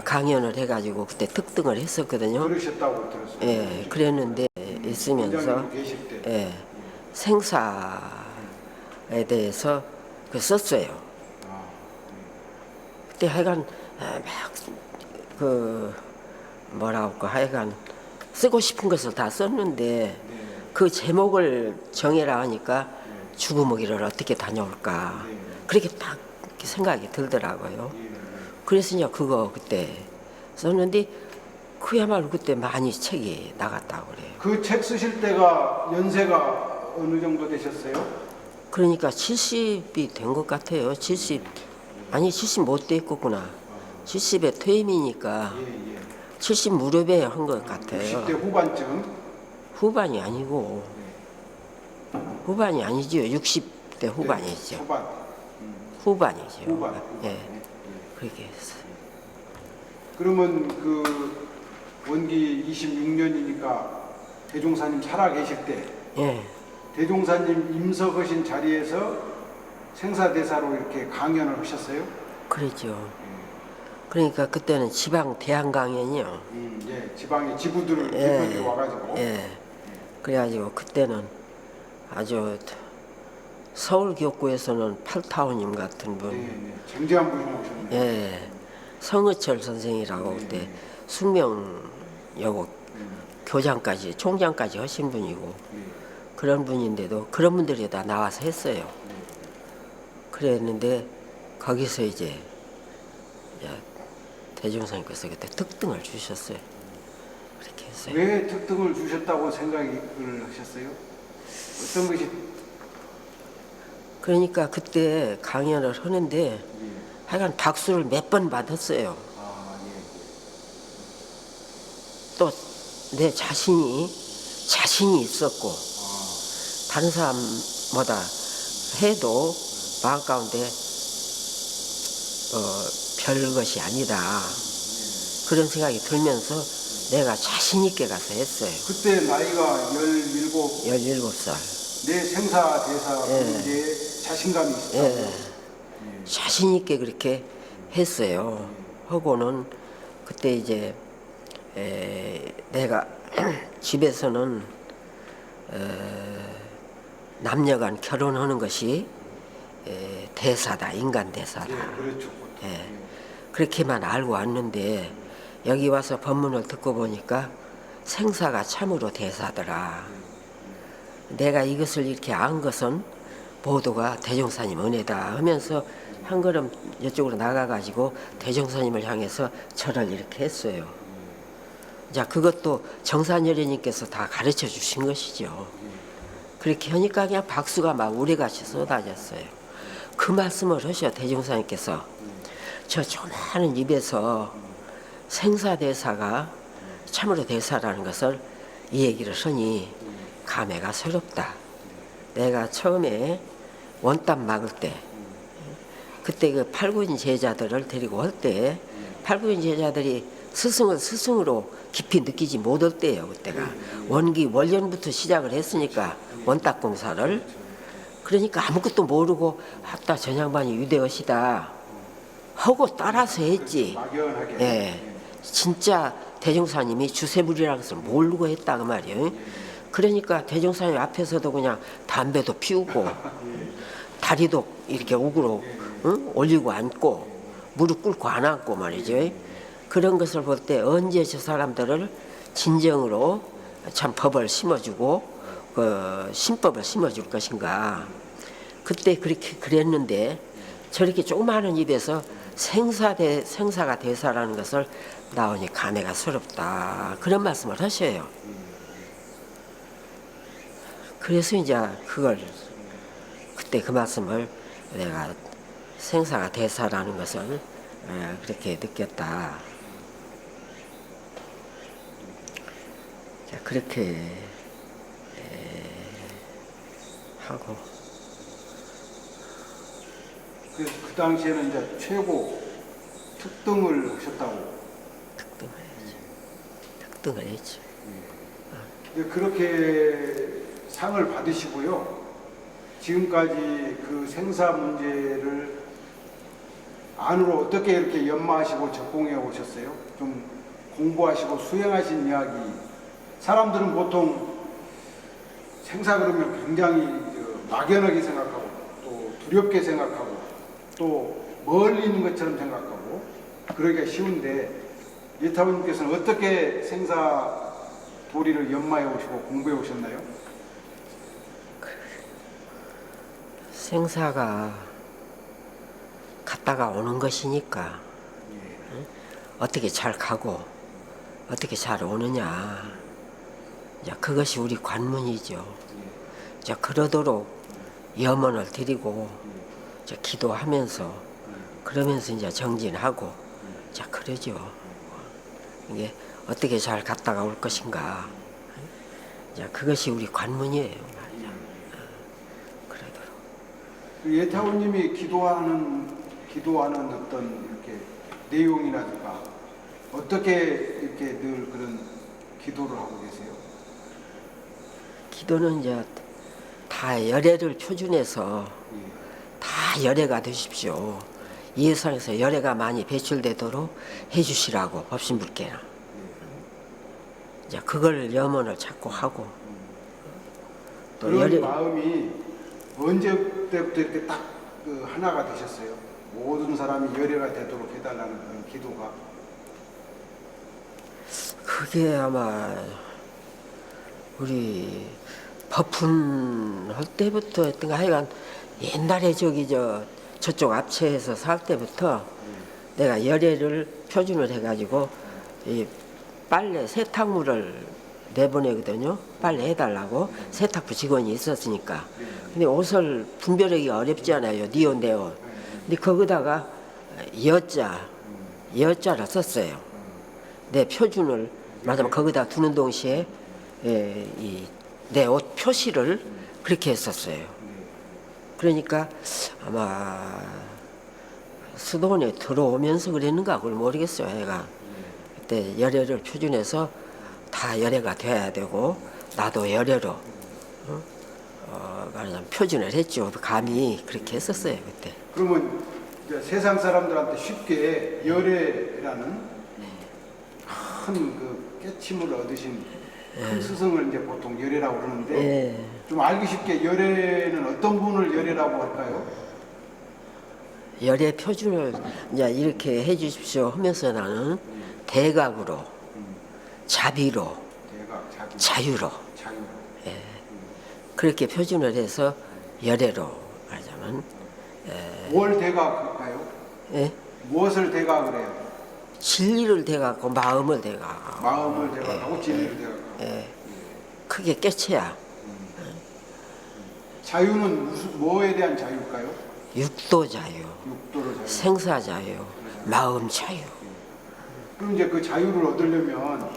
강연을 해가지고 그때 특등을 했었거든요. 그러셨다고 들었어요. 예, 그랬는데 있으면서 원장님 계실 때. 예, 생사에 대해서 그 썼어요. 아, 그때 하여간 막 그 뭐라고 하여간 쓰고 싶은 것을 다 썼는데 네. 그 제목을 정해라 하니까 죽어먹이를 어떻게 다녀올까 네. 그렇게 딱 이렇게 생각이 들더라고요. 예, 예. 그래서 이제 그거 그때 썼는데 그야말로 그때 많이 책이 나갔다고 그래요. 그 책 쓰실 때가 연세가 어느 정도 되셨어요? 그러니까 70이 된 것 같아요. 70 아니 70 못 됐겠구나. 70에 퇴임이니까 예, 예. 70 무렵에 한 것 같아요. 60대 후반쯤. 후반이 아니고 후반이 아니죠. 60대 후반이죠. 후반. 후반이죠. 후반. 예, 그렇게 했어요. 그러면 그 원기 26년이니까 대종사님 살아 계실 때 예, 대종사님 임석하신 자리에서 생사대사로 이렇게 강연을 하셨어요? 그랬죠. 그러니까 그때는 지방 대학 강연이요. 예, 지방의 지부들을 대표들이 와가지고. 예. 그래가지고 그때는 아주 서울교구에서는 팔타오님 같은 분, 네, 쟁쟁한 분이 오셨는데. 예, 성의철 선생이라고 그때 숙명여고 교장까지 총장까지 하신 분이고 그런 분인데도 그런 분들이 다 나와서 했어요. 그랬는데 거기서 이제 대종사님께서 그때 특등을 주셨어요. 그렇게 했어요. 왜 특등을 주셨다고 생각을 하셨어요? 어떤 것이? 그러니까 그때 강연을 하는데 예. 하여간 박수를 몇 번 받았어요. 아, 예. 또 내 자신이 있었고 다른 사람보다 해도 마음 가운데 별것이 아니다 그런 생각이 들면서 내가 자신 있게 가서 했어요. 그때 나이가 17, 17살. 내 생사대사 문제에 자신감이 있었다고. 예. 자신 있게 그렇게 했어요. 하고는 그때 이제 내가 집에서는 남녀간 결혼하는 것이 대사다, 인간 대사다. 예, 그렇죠. 예. 그렇게만 알고 왔는데 여기 와서 법문을 듣고 보니까 생사가 참으로 대사더라. 내가 이것을 이렇게 안 것은 모두가 대종사님 은혜다 하면서 한 걸음 이쪽으로 나가가지고 대종사님을 향해서 절을 이렇게 했어요. 자, 그것도 정산여례님께서 다 가르쳐 주신 것이죠. 그렇게 하니까 그냥 박수가 막 우레같이 쏟아졌어요. 그 말씀을 하셔 대종사님께서. 저 조그마한 입에서 생사대사가 참으로 대사라는 것을 이 얘기를 하니 감회가 새롭다. 내가 처음에 원담 막을 때 그때 그 팔구인 제자들을 데리고 할 때 팔구인 제자들이 스승을 스승으로 깊이 느끼지 못할 때예요. 그때가 원기 월년부터 시작을 했으니까 원탁공사를 그러니까 아무것도 모르고 아따 저 양반이 유대엇이다 하고 따라서 했지. 막연하게. 예, 진짜 대종사님이 주세불이라는 것을 모르고 했다 그 말이에요. 그러니까 대종사님 앞에서도 그냥 담배도 피우고 다리도 이렇게 우그로 올리고 앉고 무릎 꿇고 안 앉고 말이죠. 그런 것을 볼 때 언제 저 사람들을 진정으로 참 법을 심어주고 그 신법을 심어줄 것인가. 그때 그렇게 그랬는데 저렇게 조그마한 입에서 생사가 대사라는 것을 나오니 감회가 새롭다. 그런 말씀을 하셔요. 그래서 이제 그걸 그때 그 말씀을 내가 생사가 대사라는 것을 그렇게 느꼈다. 자, 그렇게 하고 그래서 그 당시에는 이제 최고 특등을 하셨다고. 특등을 했죠. 그렇게 상을 받으시고요. 지금까지 그 생사 문제를 안으로 어떻게 이렇게 연마하시고 접공해 오셨어요? 좀 공부하시고 수행하신 이야기. 사람들은 보통 생사 그러면 굉장히 막연하게 생각하고 또 두렵게 생각하고 또 멀리 있는 것처럼 생각하고 그러기가 쉬운데 예타원님께서는 어떻게 생사 도리를 연마해 오시고 공부해 오셨나요? 생사가 갔다가 오는 것이니까 어떻게 잘 가고 어떻게 잘 오느냐, 이제 그것이 우리 관문이죠. 이제 그러도록 염원을 드리고 이제 기도하면서 그러면서 이제 정진하고 이제 그러죠. 이게 어떻게 잘 갔다가 올 것인가, 이제 그것이 우리 관문이에요. 말이야. 그러도록. 예타원님이 기도하는 어떤 이렇게 내용이라든가 어떻게 이렇게 늘 그런 기도를 하고 계세요? 기도는 이제 다 열애를 표준해서 다 열애가 되십시오. 이 세상에서 열애가 많이 배출되도록 해주시라고 법신불께나. 이제 그걸 염원을 자꾸 하고 또 그런 열애. 마음이 언제 때부터 이렇게 딱 그 하나가 되셨어요? 모든 사람이 열애가 되도록 해달라는 그런 기도가. 그게 아마 우리 법훈할 때부터 했던가, 하여간 옛날에 저쪽 앞채에서 살 때부터 내가 열애를 표준을 해가지고 이 빨래 세탁물을 내보내거든요. 빨래 해달라고. 세탁부 직원이 있었으니까. 근데 옷을 분별하기가 어렵잖아요. 니 옷, 내 옷. 근데 거기다가 여자를 썼어요. 내 표준을 말하자면 거기다 두는 동시에 내 옷 표시를 그렇게 했었어요. 그러니까 아마 수도원에 들어오면서 그랬는가 그걸 모르겠어요. 애가 그때 열애를 표준해서 다 열애가 돼야 되고 나도 열애로 말하자면 표준을 했죠. 감히 그렇게 했었어요 그때. 그러면 이제 세상 사람들한테 쉽게 열애라는 큰 그 깨침을 얻으신 큰 스승을 이제 보통 열애라고 그러는데 좀 알기 쉽게 열애는 어떤 분을 열애라고 할까요? 열애 표준을 이제 이렇게 해주십시오 하면서 나는 대각으로, 자비로, 대각, 자비, 자유로 자유. 그렇게 표준을 해서 열애로 말하자면 뭘 대각할까요? 예? 무엇을 대각을 해요? 진리를 대각하고 마음을 대각. 마음을 대각하고 진리를 대각하고. 크게 깨쳐야 자유는 뭐에 대한 자유일까요? 육도 자유, 육도를 자유. 생사 자유, 마음 자유. 그럼 이제 그 자유를 얻으려면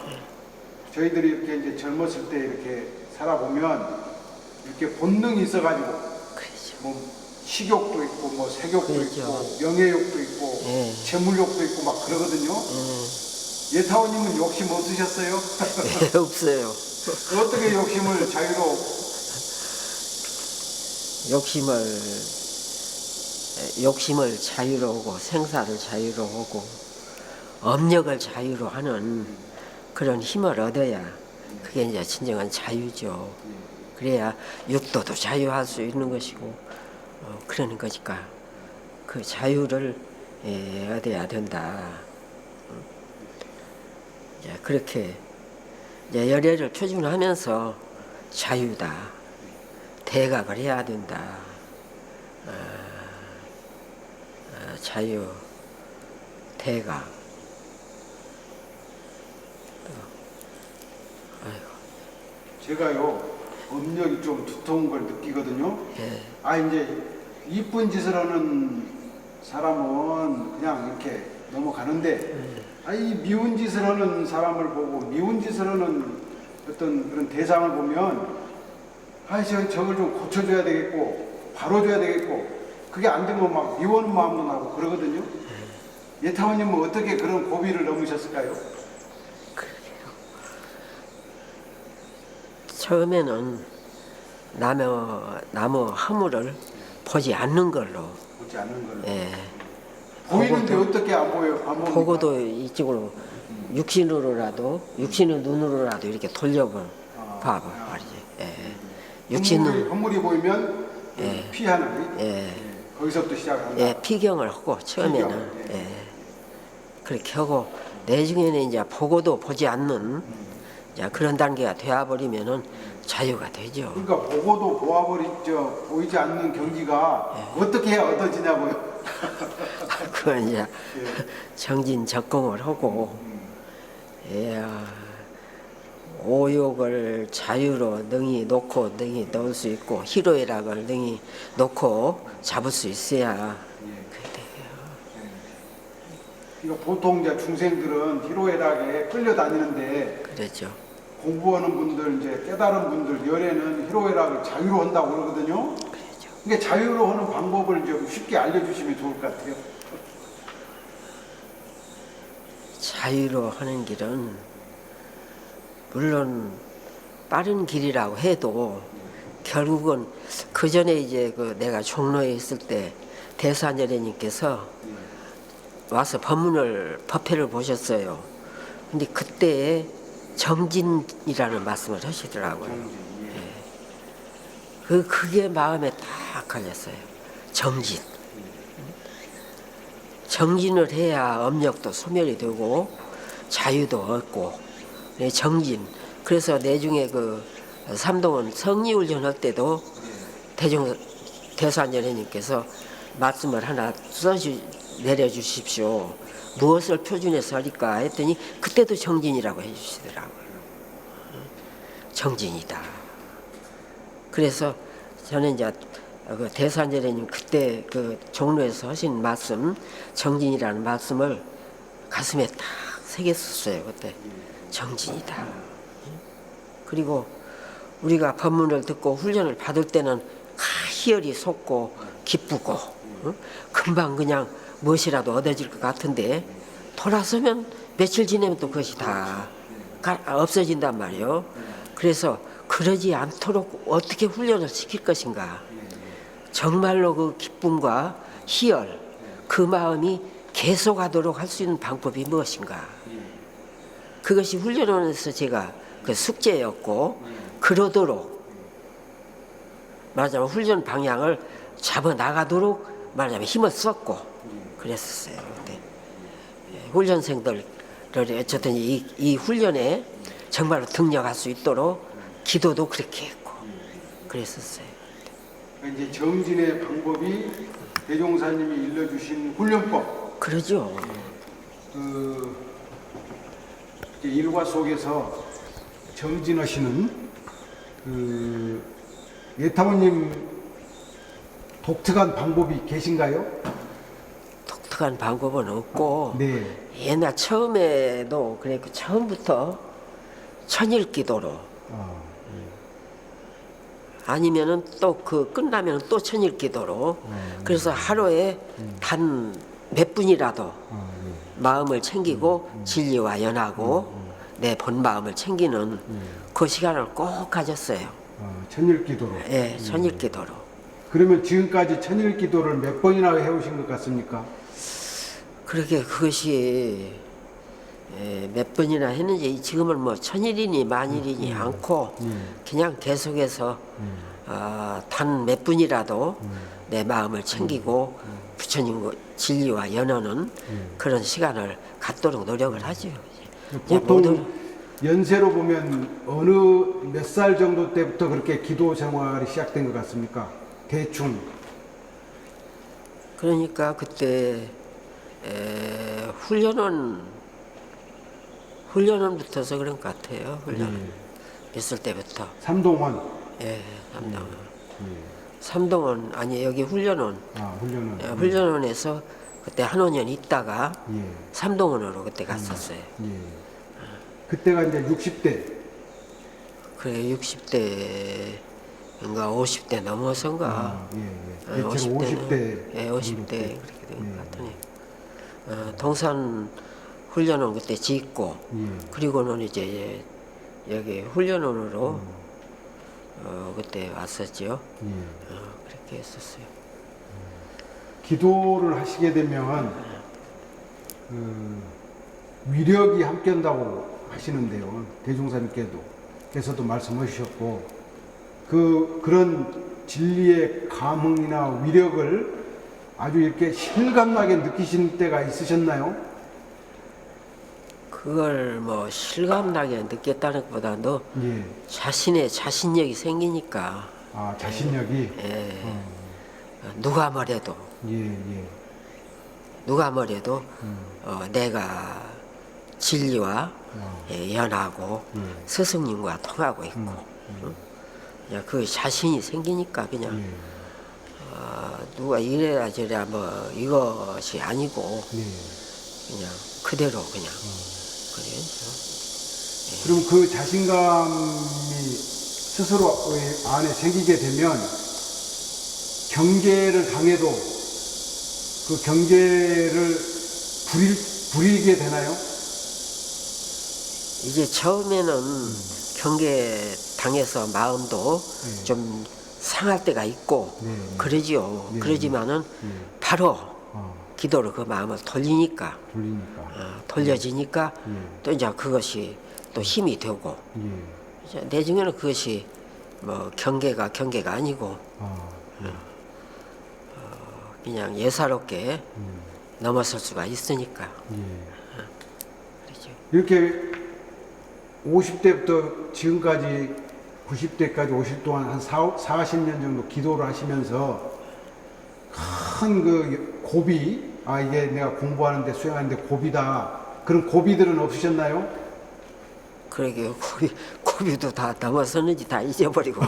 저희들이 이렇게 이제 젊었을 때 이렇게 살아보면 이렇게 본능이 있어가지고 그렇죠. 뭐 식욕도 있고 뭐 색욕도 그렇죠. 있고 명예욕도 있고 예. 재물욕도 있고 막 그러거든요. 예타원님은 욕심 없으셨어요? 없어요. 어떻게 욕심을 자유로 욕심을 자유로 하고 생사를 자유로 하고 업력을 자유로 하는 그런 힘을 얻어야 그게 이제 진정한 자유죠. 그래야 육도도 자유할 수 있는 것이고 그러는 거니까 그 자유를 얻어야 된다. 이제 그렇게 이제 열애를 표준하면서 자유다, 대각을 해야 된다. 자유, 대각. 제가요 업력이 좀 두터운 걸 느끼거든요. 예. 아 이제 이쁜 짓을 하는 사람은 그냥 이렇게 넘어가는데 아이 미운 짓을 하는 사람을 보고 미운 짓을 하는 어떤 그런 대상을 보면 아 저걸 좀 고쳐줘야 되겠고 바로줘야 되겠고 그게 안 되면 막 미워하는 마음도 나고 그러거든요. 예타원님은 어떻게 그런 고비를 넘으셨을까요? 처음에는 남의 허물을 보지 않는 걸로 보지 않는 걸로. 예, 보이는데 어떻게 안 보여? 안 봅니까? 보고도 이쪽으로 육신의 눈으로라도 이렇게 돌려봐 말이지. 육신은 건물이 보이면 피하는 거지? 예, 거기서부터 시작한다. 피경을 하고 처음에는 피경, 그렇게 하고 내중에는 이제 보고도 보지 않는 이제 그런 단계가 되어버리면은 자유가 되죠. 그러니까 보고도 보이지 않는 경지가 어떻게 해야 얻어지냐고요? 그건 이제 정진적공을 하고 오욕을 자유로 능히 놓고 능히 넣을 수 있고 희로애락을 능히 놓고 잡을 수 있어야 그게 돼요. 그러니까 보통 이제 중생들은 희로애락에 끌려다니는데 그렇죠. 공부하는 분들, 이제 깨달은 분들 열에는 희로애락을 자유로 한다고 그러거든요. 그렇죠. 그러니까 자유로 하는 방법을 좀 쉽게 알려주시면 좋을 것 같아요. 자유로 하는 길은 물론 빠른 길이라고 해도 결국은 그 전에 이제 그 내가 종로에 있을 때 대사녀례님께서 와서 법회를 보셨어요. 근데 그때 정진이라는 말씀을 하시더라고요. 그게 마음에 딱 걸렸어요. 정진을 해야 업력도 소멸이 되고 자유도 얻고 정진. 그래서 내중에 그 삼동은 성리훈련 할 때도 대산연회님께서 말씀을 하나 내려주십시오. 무엇을 표준해서 할까 했더니 그때도 정진이라고 해주시더라고요. 정진이다. 그래서 저는 이제 그 대산연회님 그때 그 종로에서 하신 말씀, 정진이라는 말씀을 가슴에 딱 새겼었어요. 그때 정진이다. 그리고 우리가 법문을 듣고 훈련을 받을 때는 희열이 솟고 기쁘고 금방 그냥 무엇이라도 얻어질 것 같은데 돌아서면 며칠 지나면 또 그것이 다 없어진단 말이에요. 그래서 그러지 않도록 어떻게 훈련을 시킬 것인가. 정말로 그 기쁨과 희열, 그 마음이 계속하도록 할 수 있는 방법이 무엇인가. 그것이 훈련원에서 제가 그 숙제였고 그러도록 말하자면 훈련 방향을 잡아 나가도록 말하자면 힘을 썼고 그랬었어요. 그때 훈련생들을 어쨌든 이 훈련에 정말로 등력할 수 있도록 기도도 그렇게 했고 그랬었어요. 이제 정진의 방법이 대종사님이 일러주신 훈련법. 그러죠. 그 이제 일과 속에서 정진하시는 그 예타원님 독특한 방법이 계신가요? 독특한 방법은 없고 네. 옛날 처음에도 그랬고 처음부터 천일기도로 아니면은 또 그 끝나면 또 천일기도로 그래서 하루에 단 몇 분이라도 마음을 챙기고 진리와 연하고 내 본 마음을 챙기는 그 시간을 꼭 가졌어요. 천일기도로. 예, 천일기도로. 그러면 지금까지 천일기도를 몇 번이나 해오신 것 같습니까? 그렇게 그것이 몇 번이나 했는지 지금은 뭐 천일이니 만일이니 않고 그냥 계속해서 단 몇 분이라도 내 마음을 챙기고 부처님 진리와 연하는 그런 시간을 갖도록 노력을 하죠. 보통 연세로 보면 어느 몇 살 정도 때부터 그렇게 기도 생활이 시작된 것 같습니까? 대충. 그러니까 그때 훈련원부터서 그런 것 같아요. 훈련 있을 때부터. 삼동원. 예, 삼동원 아니 여기 훈련원. 훈련원. 훈련원에서 그때 한 5년 있다가 예. 삼동원으로 그때 갔었어요. 예. 그때가 이제 60대. 그래 60대인가 50대 넘어서인가. 대체로 50대. 예, 50대 그렇게 된 것 같으니. 동산 훈련원 그때 짓고 그리고는 이제 여기 훈련원으로 그때 왔었죠. 그렇게 했었어요. 기도를 하시게 되면 위력이 함께한다고 하시는데요. 대종사님께서도 말씀해 주셨고 그런 진리의 감흥이나 위력을 아주 이렇게 실감나게 느끼신 때가 있으셨나요? 그걸 뭐 실감나게 느꼈다는 것보다도 예. 자신의 자신력이 생기니까 아, 자신력이. 예. 누가 뭐래도 예. 내가 진리와 연하고 스승님과 통하고 있고 그냥 그 자신이 생기니까 그냥 누가 이래라 저래라 뭐 이것이 아니고 그냥 그대로 그냥 그래요. 그럼 그 자신감이 스스로 안에 생기게 되면 경계를 당해도 그 경계를 부리게 되나요? 이제 처음에는 경계 당해서 마음도 좀 상할 때가 있고 그러지요. 그러지만은 바로 기도로 그 마음을 돌리니까 돌려지니까 또 이제 그것이 또 힘이 되고 이제 내중에는 그것이 뭐 경계가 아니고 그냥 예사롭게 넘어설 수가 있으니까 그렇죠. 이렇게 50대부터 지금까지 90대까지 오실 동안 한 40년 정도 기도를 하시면서 큰 그 고비, 아 이게 내가 공부하는데 수행하는데 고비다, 그런 고비들은 없으셨나요? 그러게요. 고비도 다 넘어섰는지 다 잊어버리고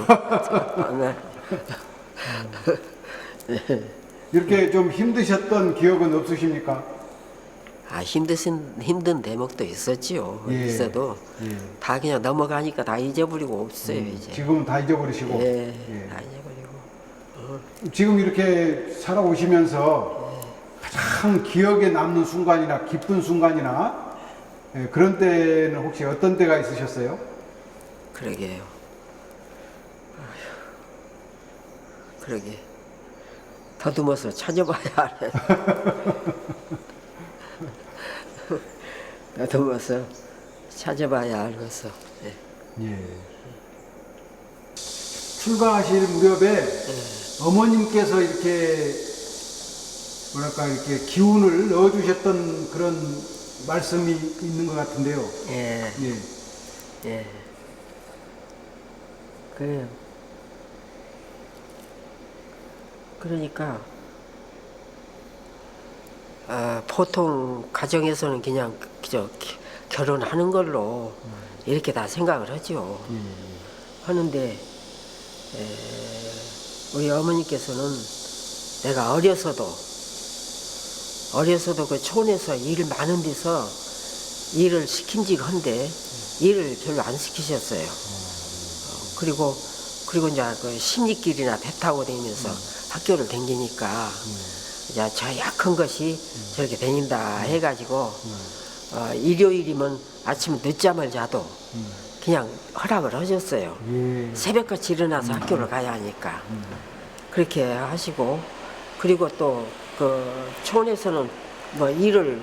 이렇게 좀 힘드셨던 기억은 없으십니까? 힘든 대목도 있었지요. 있어도 다 그냥 넘어가니까 다 잊어버리고 없어요 이제. 지금은 다 잊어버리시고. 다 잊어버리고. 지금 이렇게 살아오시면서 가장 기억에 남는 순간이나 기쁜 순간이나 그런 때는 혹시 어떤 때가 있으셨어요? 그러게요. 그러게. 더듬어서 찾아봐야 알아요. 더듬어서 찾아봐야 알겠어. 출가하실 무렵에 어머님께서 이렇게 뭐랄까 이렇게 기운을 넣어주셨던 그런 말씀이 있는 것 같은데요. 그래요. 그러니까 보통 가정에서는 그냥 결혼하는 걸로 이렇게 다 생각을 하죠. 하는데 우리 어머니께서는 내가 어려서도 그 촌에서 일 많은 데서 일을 시킨지한데 일을 별로 안 시키셨어요. 그리고 이제 그 십리길이나 배 타고 다니면서 학교를 다니니까 야, 저 약한 것이 저렇게 다닌다 해가지고 일요일이면 아침에 늦잠을 자도 그냥 허락을 하셨어요. 새벽같이 일어나서 학교를 가야 하니까 그렇게 하시고, 그리고 또 그 촌에서는 뭐 일을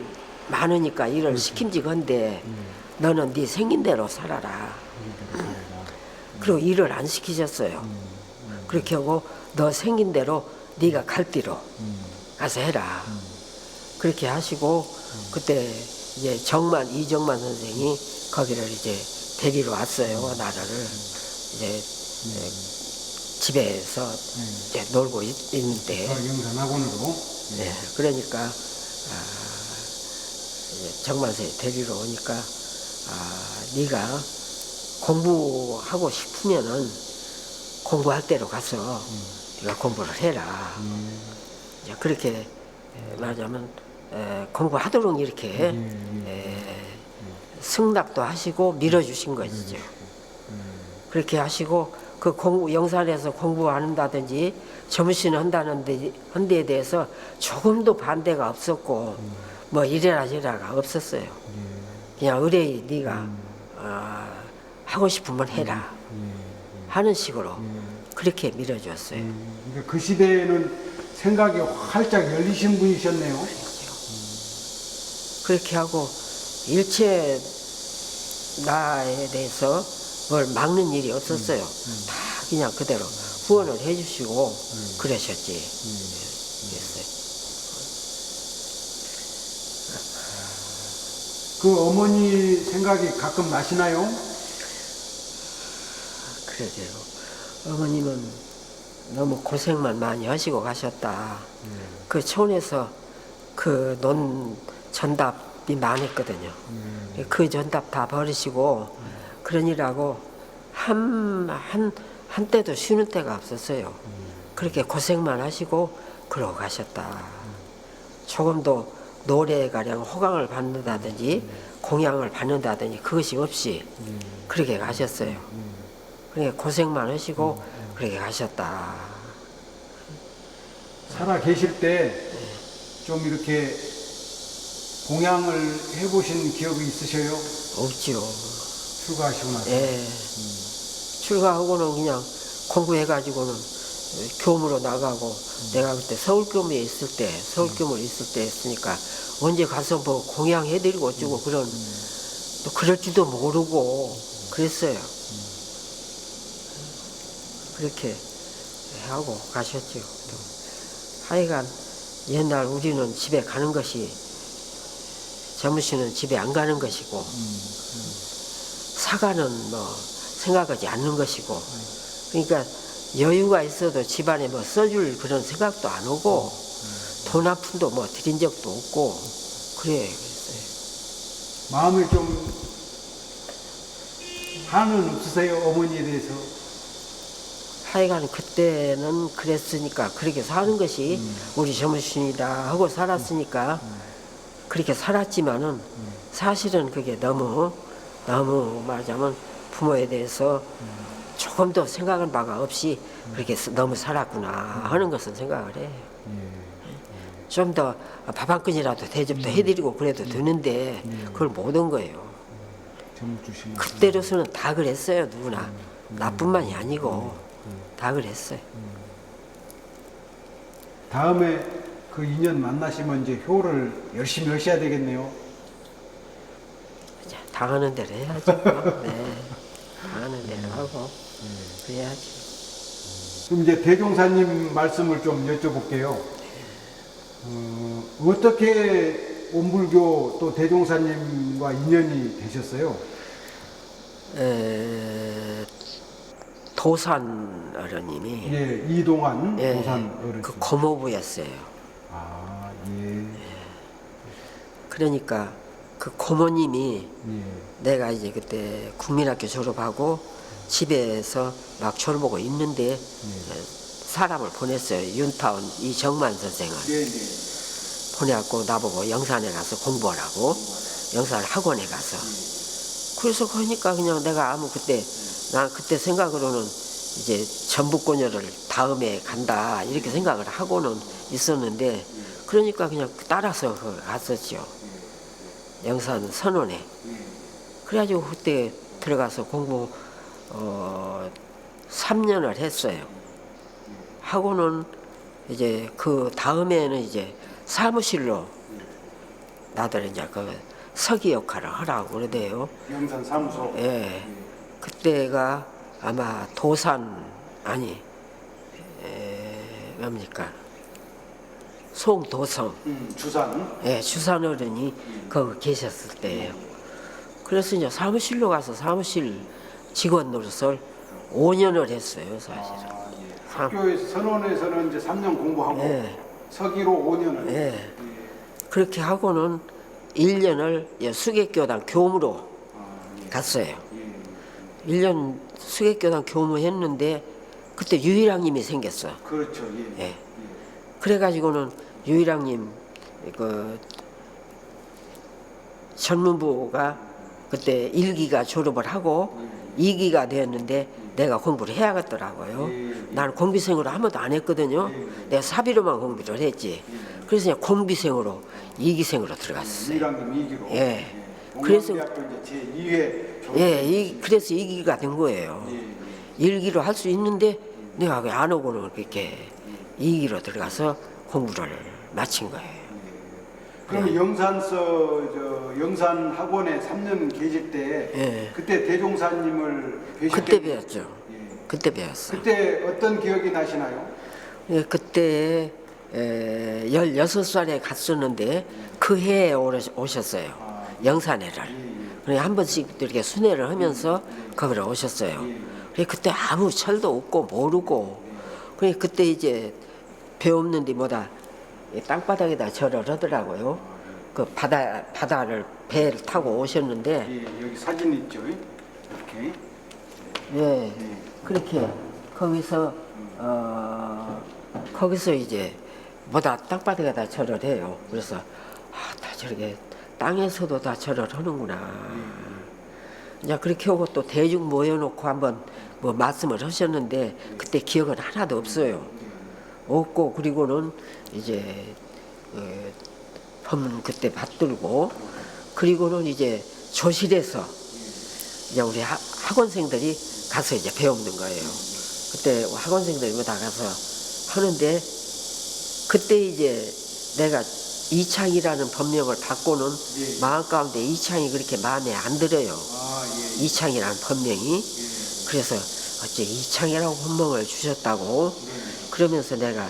많으니까 일을 시킨지건데 너는 네 생긴 대로 살아라. 그리고 일을 안 시키셨어요. 그렇게 하고 너 생긴 대로 네가 갈 뒤로 가서 해라. 그렇게 하시고 그때 이제 이정만 선생이 거기를 이제 데리러 왔어요. 나라를 이제 집에서 이제 놀고 있는데 영산학원으로. 그러니까 이제 정만세 데리러 오니까 네가 공부하고 싶으면은 공부할 때로 가서 네가 공부를 해라. 이제 그렇게 말하자면 공부하도록 이렇게 승낙도 하시고 밀어주신 것이죠. 그렇게 하시고 그 영산에서 공부한다든지 점심 한다는 데에 대해서 조금도 반대가 없었고 뭐 이래라 저래라가 없었어요. 그냥 의뢰이 네가 하고 싶으면 해라 하는 식으로 그렇게 밀어주었어요. 그러니까 그 시대에는 생각이 활짝 열리신 분이셨네요. 그렇게 하고 일체 나에 대해서 뭘 막는 일이 없었어요. 다 그냥 그대로 후원을 해주시고 그러셨지. 그랬어요. 그 어머니 생각이 가끔 나시나요? 그러게요. 어머님은 너무 고생만 많이 하시고 가셨다. 그 촌에서 그 논 전답이 많았거든요. 그 전답 다 버리시고 그러니라고 한때도 쉬는 때가 없었어요. 그렇게 고생만 하시고 그러고 가셨다. 조금도 노래가량 호강을 받는다든지 공양을 받는다든지 그것이 없이 그렇게 가셨어요. 그러니까 고생만 하시고 그렇게 가셨다. 살아 계실 때 좀 이렇게 공양을 해보신 기억이 있으셔요? 없지요. 출가하시고 나서. 예. 출가하고는 그냥 공부해가지고는 교무로 나가고 내가 그때 서울교무에 있을 때 서울교무에 있을 때 했으니까 언제 가서 뭐 공양해드리고 어쩌고 그런 또 그럴 줄도 모르고 그랬어요. 그렇게 하고 가셨죠. 또 하여간 옛날 우리는 집에 가는 것이 젊으시는 집에 안 가는 것이고 사가는 뭐 생각하지 않는 것이고 그러니까 여유가 있어도 집안에 뭐 써줄 그런 생각도 안 오고 돈 한 푼도 뭐 드린 적도 없고 그래요. 마음이 좀 한은 없으세요? 어머니에 대해서? 하여간 그때는 그랬으니까 그렇게 사는 것이 우리 젊으신이다 하고 살았으니까 그렇게 살았지만은 사실은 그게 너무 말하자면 부모에 대해서 조금 더 생각한 바가 없이 그렇게 너무 살았구나 하는 것은 생각을 해요. 좀 더 밥 한 끈이라도 대접도 해드리고 그래도 되는데 그걸 못 한 거예요. 그때로서는 다 그랬어요. 누구나 나뿐만이 아니고 다 그랬어요. 다음에 그 인연 만나시면 이제 효를 열심히 하셔야 되겠네요. 자, 당하는 대로 해야죠. 네. 당하는 대로 하고 그래야지. 그럼 이제 대종사님 말씀을 좀 여쭤볼게요. 어떻게 온불교 또 대종사님과 인연이 되셨어요? 도산 어른님이 예, 이동환 예, 도산 어르신. 그 고모부였어요. 아, 예. 그러니까 그 고모님이 예. 내가 이제 그때 국민학교 졸업하고 집에서 막 졸업하고 있는데 사람을 보냈어요. 윤타운 이정만 선생을 예, 예. 보내갖고 나보고 영산에 가서 공부하라고 영산 학원에 가서 그래서 그러니까 그냥 내가 난 그때 생각으로는 이제 전북고녀를 다음에 간다 이렇게 생각을 하고는 있었는데 그러니까 그냥 따라서 갔었죠. 영산 선원에. 그래가지고 그때 들어가서 공부 3년을 했어요. 하고는 이제 그 다음에는 이제 사무실로 나들 이제 그 서기 역할을 하라고 그러대요. 영산 사무소. 예. 그때가 아마 도산 아니 뭡니까 송도성 주산. 예, 주산 어른이 거기 계셨을 때예요. 그래서 이제 사무실로 가서 사무실 직원 노릇을 5년을 했어요, 사실은. 학교에서 선원에서는 이제 3년 공부하고 예. 서기로 5년을. 예. 그렇게 하고는 1년을 수객교당 교무로 갔어요. 1년 수객교당 교무했는데 그때 유일학님이 생겼어. 그렇죠. 예. 예. 그래가지고는 유일학님 그 전문부가 그때 1기가 졸업을 하고 2기가 되었는데 내가 공부를 해야겠더라고요. 나는 공비생으로 한 번도 안 했거든요. 내가 사비로만 공부를 했지. 그래서 그냥 공비생으로 2기생으로 들어갔어요. 유일학님 2기로. 예. 그래서 대학교 이제 제2회 졸업. 그래서 2기가 된 거예요. 1기로 할 수 있는데 내가 안 오고는 그렇게 2기로 들어가서 공부를 마친 거예요. 그러면 영산 학원에 3년 계실 때 예. 그때 대종사님을 뵈셨겠 그때 배웠죠. 예. 그때 배웠어. 그때 어떤 기억이 나시나요? 예, 그때 16살에 갔었는데 그 해에 오셨어요. 아, 영산회를. 예. 그래 한 번씩 이렇게 순회를 하면서 거기를 오셨어요. 그래 그때 아무 철도 없고 모르고 그래 그때 이제 배 없는 데 뭐다 땅바닥에다 절을 하더라고요. 그 바다를 배를 타고 오셨는데 예, 여기 사진 있죠? 이렇게. 예 그렇게 거기서 거기서 이제 뭐다 땅바닥에다 절을 해요. 그래서 다 저렇게 땅에서도 다 절을 하는구나. 이제 그렇게 하고 또 대중 모여놓고 한번 뭐 말씀을 하셨는데 그때 기억은 하나도 없어요. 없고 그리고는 이제 법문 그때 받들고 그리고는 이제 조실에서 이제 우리 학원생들이 가서 이제 배우는 거예요. 그때 학원생들이 뭐 다 가서 하는데 그때 이제 내가 이창이라는 법명을 받고는 예. 마음 가운데 이창이 그렇게 마음에 안 들어요. 아, 예. 이창이라는 법명이. 예. 그래서 어째 이창이라고 법명을 주셨다고 예. 그러면서 내가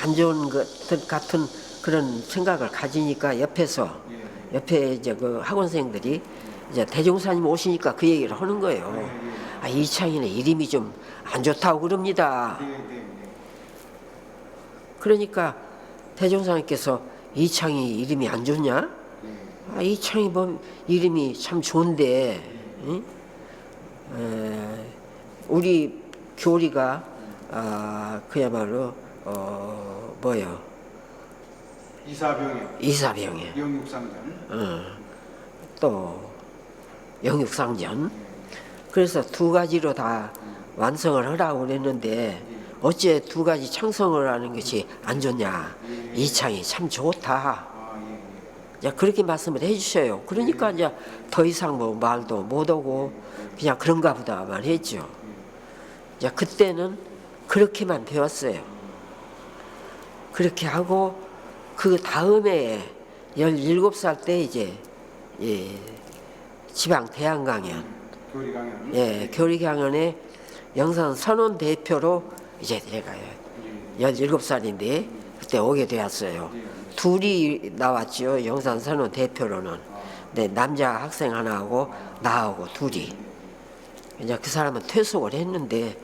안 좋은 것 같은 그런 생각을 가지니까 옆에 이제 그 학원생들이 이제 대종사님 오시니까 그 얘기를 하는 거예요. 아, 이창이는 이름이 좀 안 좋다고 그럽니다. 그러니까 대종사님께서 이창이 이름이 안 좋냐? 아, 이창이 뭐 이름이 참 좋은데 응? 우리 교리가 그야말로 뭐요? 이사병에 영육상전. 또 영육상전. 그래서 두 가지로 다 완성을 하라고 그랬는데 어째 두 가지 창성을 하는 것이 안 좋냐? 이창이 참 좋다. 이제 그렇게 말씀을 해주셔요. 그러니까 이제 더 이상 뭐 말도 못 하고 그냥 그런가 보다만 했죠. 이제 그때는 그렇게만 배웠어요. 그렇게 하고 그 다음에 17살 때 이제 지방 대학 강연, 교리 강연에 영산 선원 대표로 이제 제가 17살인데 그때 오게 되었어요. 둘이 나왔죠. 영산 선원 대표로는. 네, 남자 학생 하나하고 나하고 둘이. 이제 그 사람은 퇴속을 했는데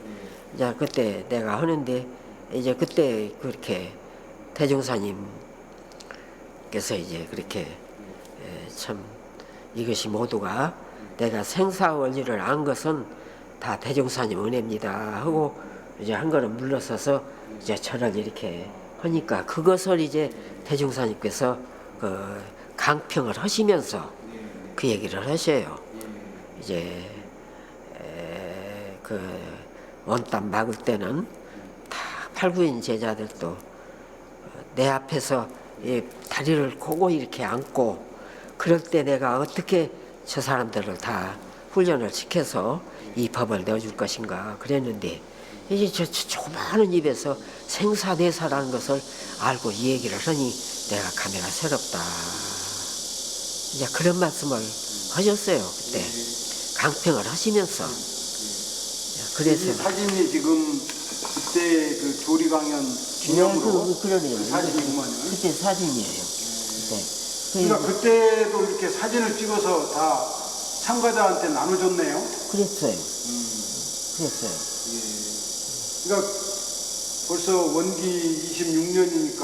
이제 그때 내가 하는데 이제 그때 그렇게 대종사님께서 이제 그렇게 참 이것이 모두가 내가 생사 원리를 안 것은 다 대종사님 은혜입니다 하고 이제 한 걸음 물러서서 이제 저를 이렇게 하니까 그것을 이제 대종사님께서 그 강평을 하시면서 그 얘기를 하셔요. 이제 그 원땀 막을 때는 다 팔구인 제자들도 내 앞에서 이 다리를 고고 이렇게 앉고 그럴 때 내가 어떻게 저 사람들을 다 훈련을 시켜서 이 법을 내어줄 것인가 그랬는데 이제 저 조그마한 입에서 생사대사라는 것을 알고 이 얘기를 하니 내가 감회가 새롭다. 이제 그런 말씀을 하셨어요. 그때 강평을 하시면서. 그래서 이 사진이 지금 그때 그 교리 강연 기념으로 그러네요. 그 사진이구만요. 그때 사진이에요. 그때. 그러니까 그때도 이렇게 사진을 찍어서 다 참가자한테 나눠줬네요. 그랬어요. 그랬어요. 예. 그러니까 벌써 원기 26년이니까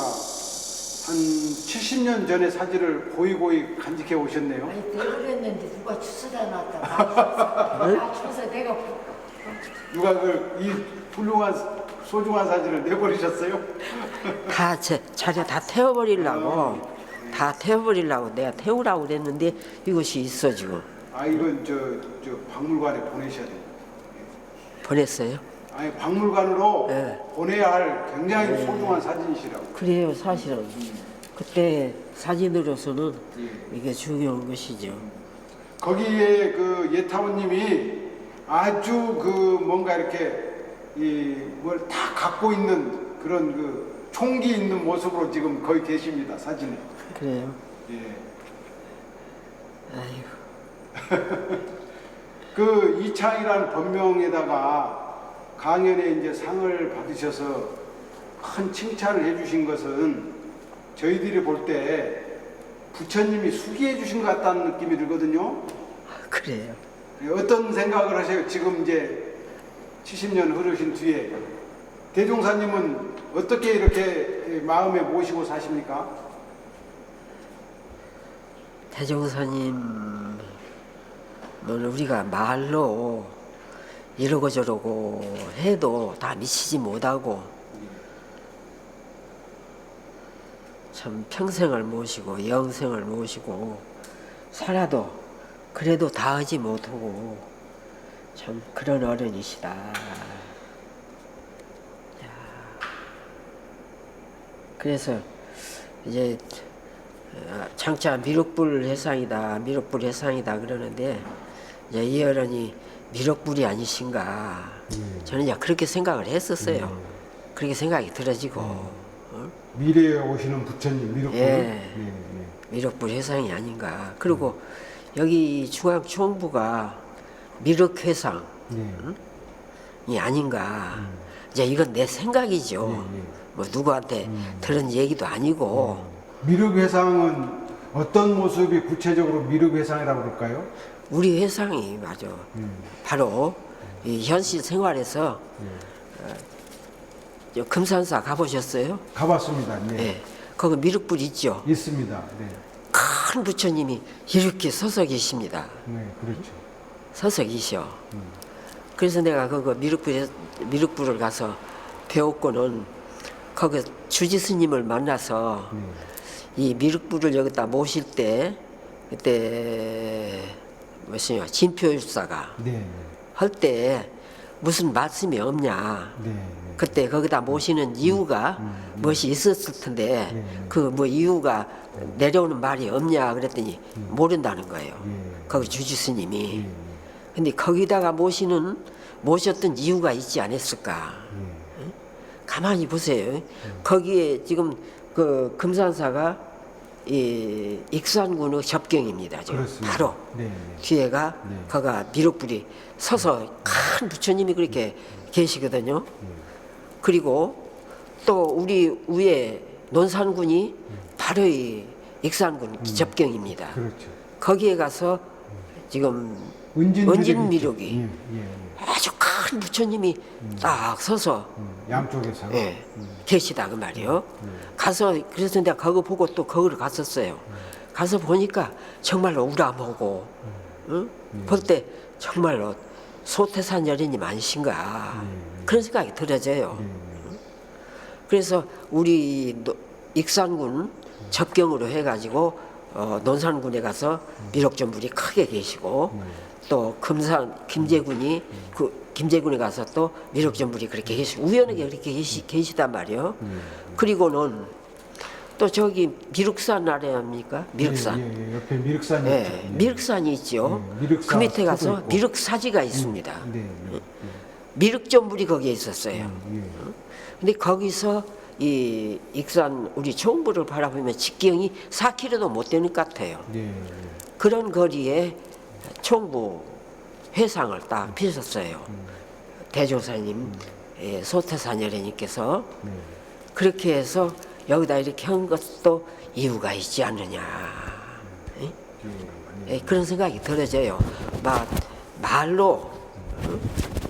한 70년 전의 사진을 고이 간직해 오셨네요. 아니 내버렸는데 누가 주워다 놨다. 나 주워서 내가 누가 이 훌륭한 소중한 사진을 내버리셨어요? 다 자료 다 태워버리려고 내가 태우라고 그랬는데 이것이 있어 지금. 아 이건 저 박물관에 보내셔야 돼요. 보냈어요? 아니 박물관으로 네. 보내야 할 굉장히 소중한 사진이시라고. 그래요. 사실은 그때 사진으로서는 이게 중요한 것이죠. 거기에 그 예타원님이 아주 그 뭔가 이렇게 뭘 다 갖고 있는 그런 그 총기 있는 모습으로 지금 거기 계십니다. 사진에. 그래요. 예. 아이고. 그 이창이라는 법명에다가 강연에 이제 상을 받으셔서 큰 칭찬을 해주신 것은 저희들이 볼 때 부처님이 수기해 주신 것 같다는 느낌이 들거든요. 그래요. 어떤 생각을 하세요? 지금 이제 70년 흐르신 뒤에 대종사님은 어떻게 이렇게 마음에 모시고 사십니까? 대종사님은 우리가 말로 이러고 저러고 해도 다 미치지 못하고 참 평생을 모시고 영생을 모시고 살아도 그래도 다 하지 못하고 참 그런 어른이시다. 야. 그래서 이제 장차 미륵불 해상이다 그러는데 이제 이 어른이 미륵불이 아니신가 저는 이제 그렇게 생각을 했었어요. 그렇게 생각이 들어지고 미래에 오시는 부처님 미륵불. 예. 미륵불 해상이 아닌가. 그리고 여기 중앙총부가 미륵회상이 아닌가. 이제 이건 내 생각이죠. 뭐 누구한테 들은 얘기도 아니고. 미륵회상은 어떤 모습이 구체적으로 미륵회상이라고 그럴까요? 우리 회상이 맞아. 바로 이 현실 생활에서 금산사 가보셨어요? 가봤습니다. 네. 네. 거기 미륵불 있죠. 있습니다. 네. 큰 부처님이 이렇게 서서 계십니다. 네, 그렇죠. 서서 계셔. 그래서 내가 그거 미륵불을 가서 배웠고는 거기 주지 스님을 만나서 이 미륵불을 여기다 모실 때 그때 무엇이냐 진표율사가 네. 할 때 무슨 말씀이 없냐. 네. 그때 거기다 모시는 이유가 무엇이 있었을 텐데 그 뭐 이유가 내려오는 말이 없냐 그랬더니 모른다는 거예요. 거기 주지 스님이. 근데 거기다가 모셨던 이유가 있지 않았을까. 응? 가만히 보세요. 거기에 지금 그 금산사가 이 익산군의 접경입니다. 지금 그렇습니다. 바로 네. 뒤에가 거가 미륵불이 서서 큰 부처님이 그렇게 계시거든요. 그리고 또 우리 위에 논산군이 바로 이 익산군 접경입니다. 그렇죠. 거기에 가서 지금 은진 미륵이 아주 큰 부처님이 딱 서서 양쪽에서 예, 계시다 그 말이요. 가서 그래서 내가 그거 보고 또 거기를 갔었어요. 가서 보니까 정말로 우람하고 볼 때 정말로 소태산 여인이 많으신가 그런 생각이 들어져요. 그래서 우리 익산군 접경으로 해가지고 논산군에 가서 미륵전불이 크게 계시고 또 김제군이 김제군에 가서 또 미륵전불이 그렇게 계시고 우연하게 그렇게 계시단 말이요. 그리고는 또 저기 미륵산 아래입니까? 미륵산. 예, 옆에 미륵산이 예, 있죠. 미륵산이 있죠. 미륵사 그 밑에 가서 있고. 미륵사지가 있습니다. 네. 미륵전불이 거기에 있었어요. 근데 거기서 이 익산 우리 총부를 바라보면 직경이 4km도 못 되는 것 같아요. 네. 그런 거리에 총부 회상을 딱 피셨어요. 대조사님, 소태산여래님께서 그렇게 해서 여기다 이렇게 한 것도 이유가 있지 않느냐. 그런 생각이 들어져요. 말로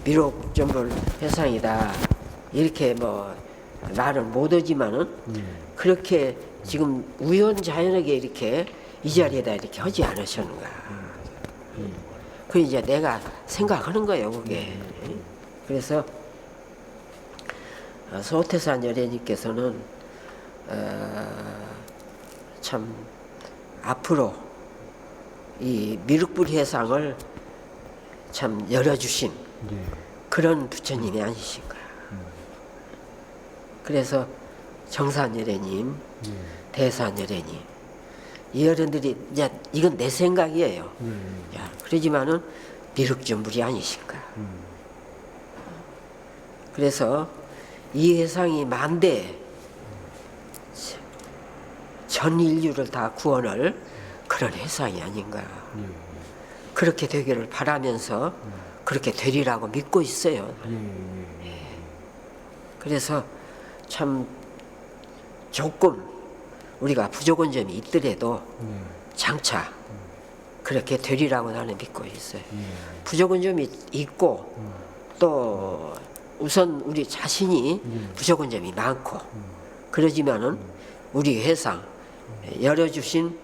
미륵전불 회상이다 이렇게 뭐 말은 못하지만은 그렇게 지금 우연자연하게 이렇게 이 자리에다 이렇게 하지 않으셨는가. 그 이제 내가 생각하는 거예요, 그게. 그래서 소태산 여래님께서는 참 앞으로 이 미륵불 회상을 참 열어주신 그런 부처님이 아니신가. 그래서 정산여래님, 대산여래님 이 어른들이 이제 이건 내 생각이에요. 야, 그러지만은 미륵전불이 아니신가. 그래서 이 회상이 만대 전 인류를 다 구원할 그런 회상이 아닌가. 그렇게 되기를 바라면서 그렇게 되리라고 믿고 있어요. 그래서 참 조금 우리가 부족한 점이 있더라도 장차 그렇게 되리라고 나는 믿고 있어요. 부족한 점이 있고 또 우선 우리 자신이 부족한 점이 많고 그러지만은 우리 회상 열어주신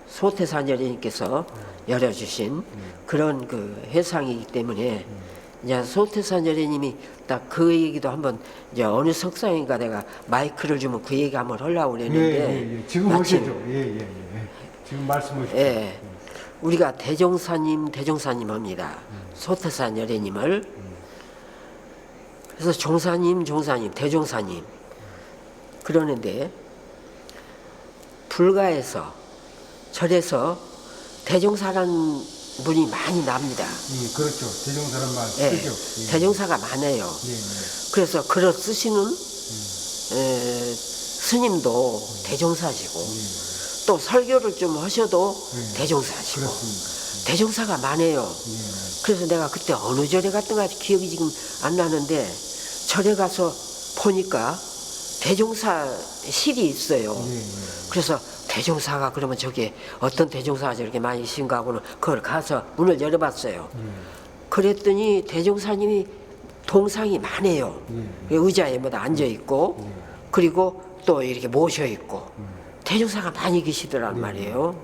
소태산 여령님께서 열어주신 그런 그 회상이기 때문에 이제 소태산 여령님이 딱 그 얘기도 한번 이제 어느 석상인가 내가 마이크를 주면 그 얘기 한번 하려고 그랬는데 지금 마침, 하시죠. 지금 말씀하시죠. 우리가 대종사님 합니다. 소태산 여령님을 그래서 종사님 대종사님 그러는데 불가에서 절에서 대종사라는 분이 많이 납니다. 그렇죠. 대종사란 말 예, 쓰죠. 대종사가 많아요. 그래서 글을 쓰시는 스님도 대종사시고 또 설교를 좀 하셔도 대종사시고 그렇습니다. 대종사가 많아요. 그래서 내가 그때 어느 절에 갔던가 기억이 지금 안 나는데 절에 가서 보니까 대종사 실이 있어요. 그래서 대종사가 그러면 저게 어떤 대종사가 저렇게 많이 계신가 하고는 그걸 가서 문을 열어봤어요. 그랬더니 대종사님이 동상이 많아요. 의자에 뭐다 앉아 있고 그리고 또 이렇게 모셔 있고 대종사가 많이 계시더란 말이에요.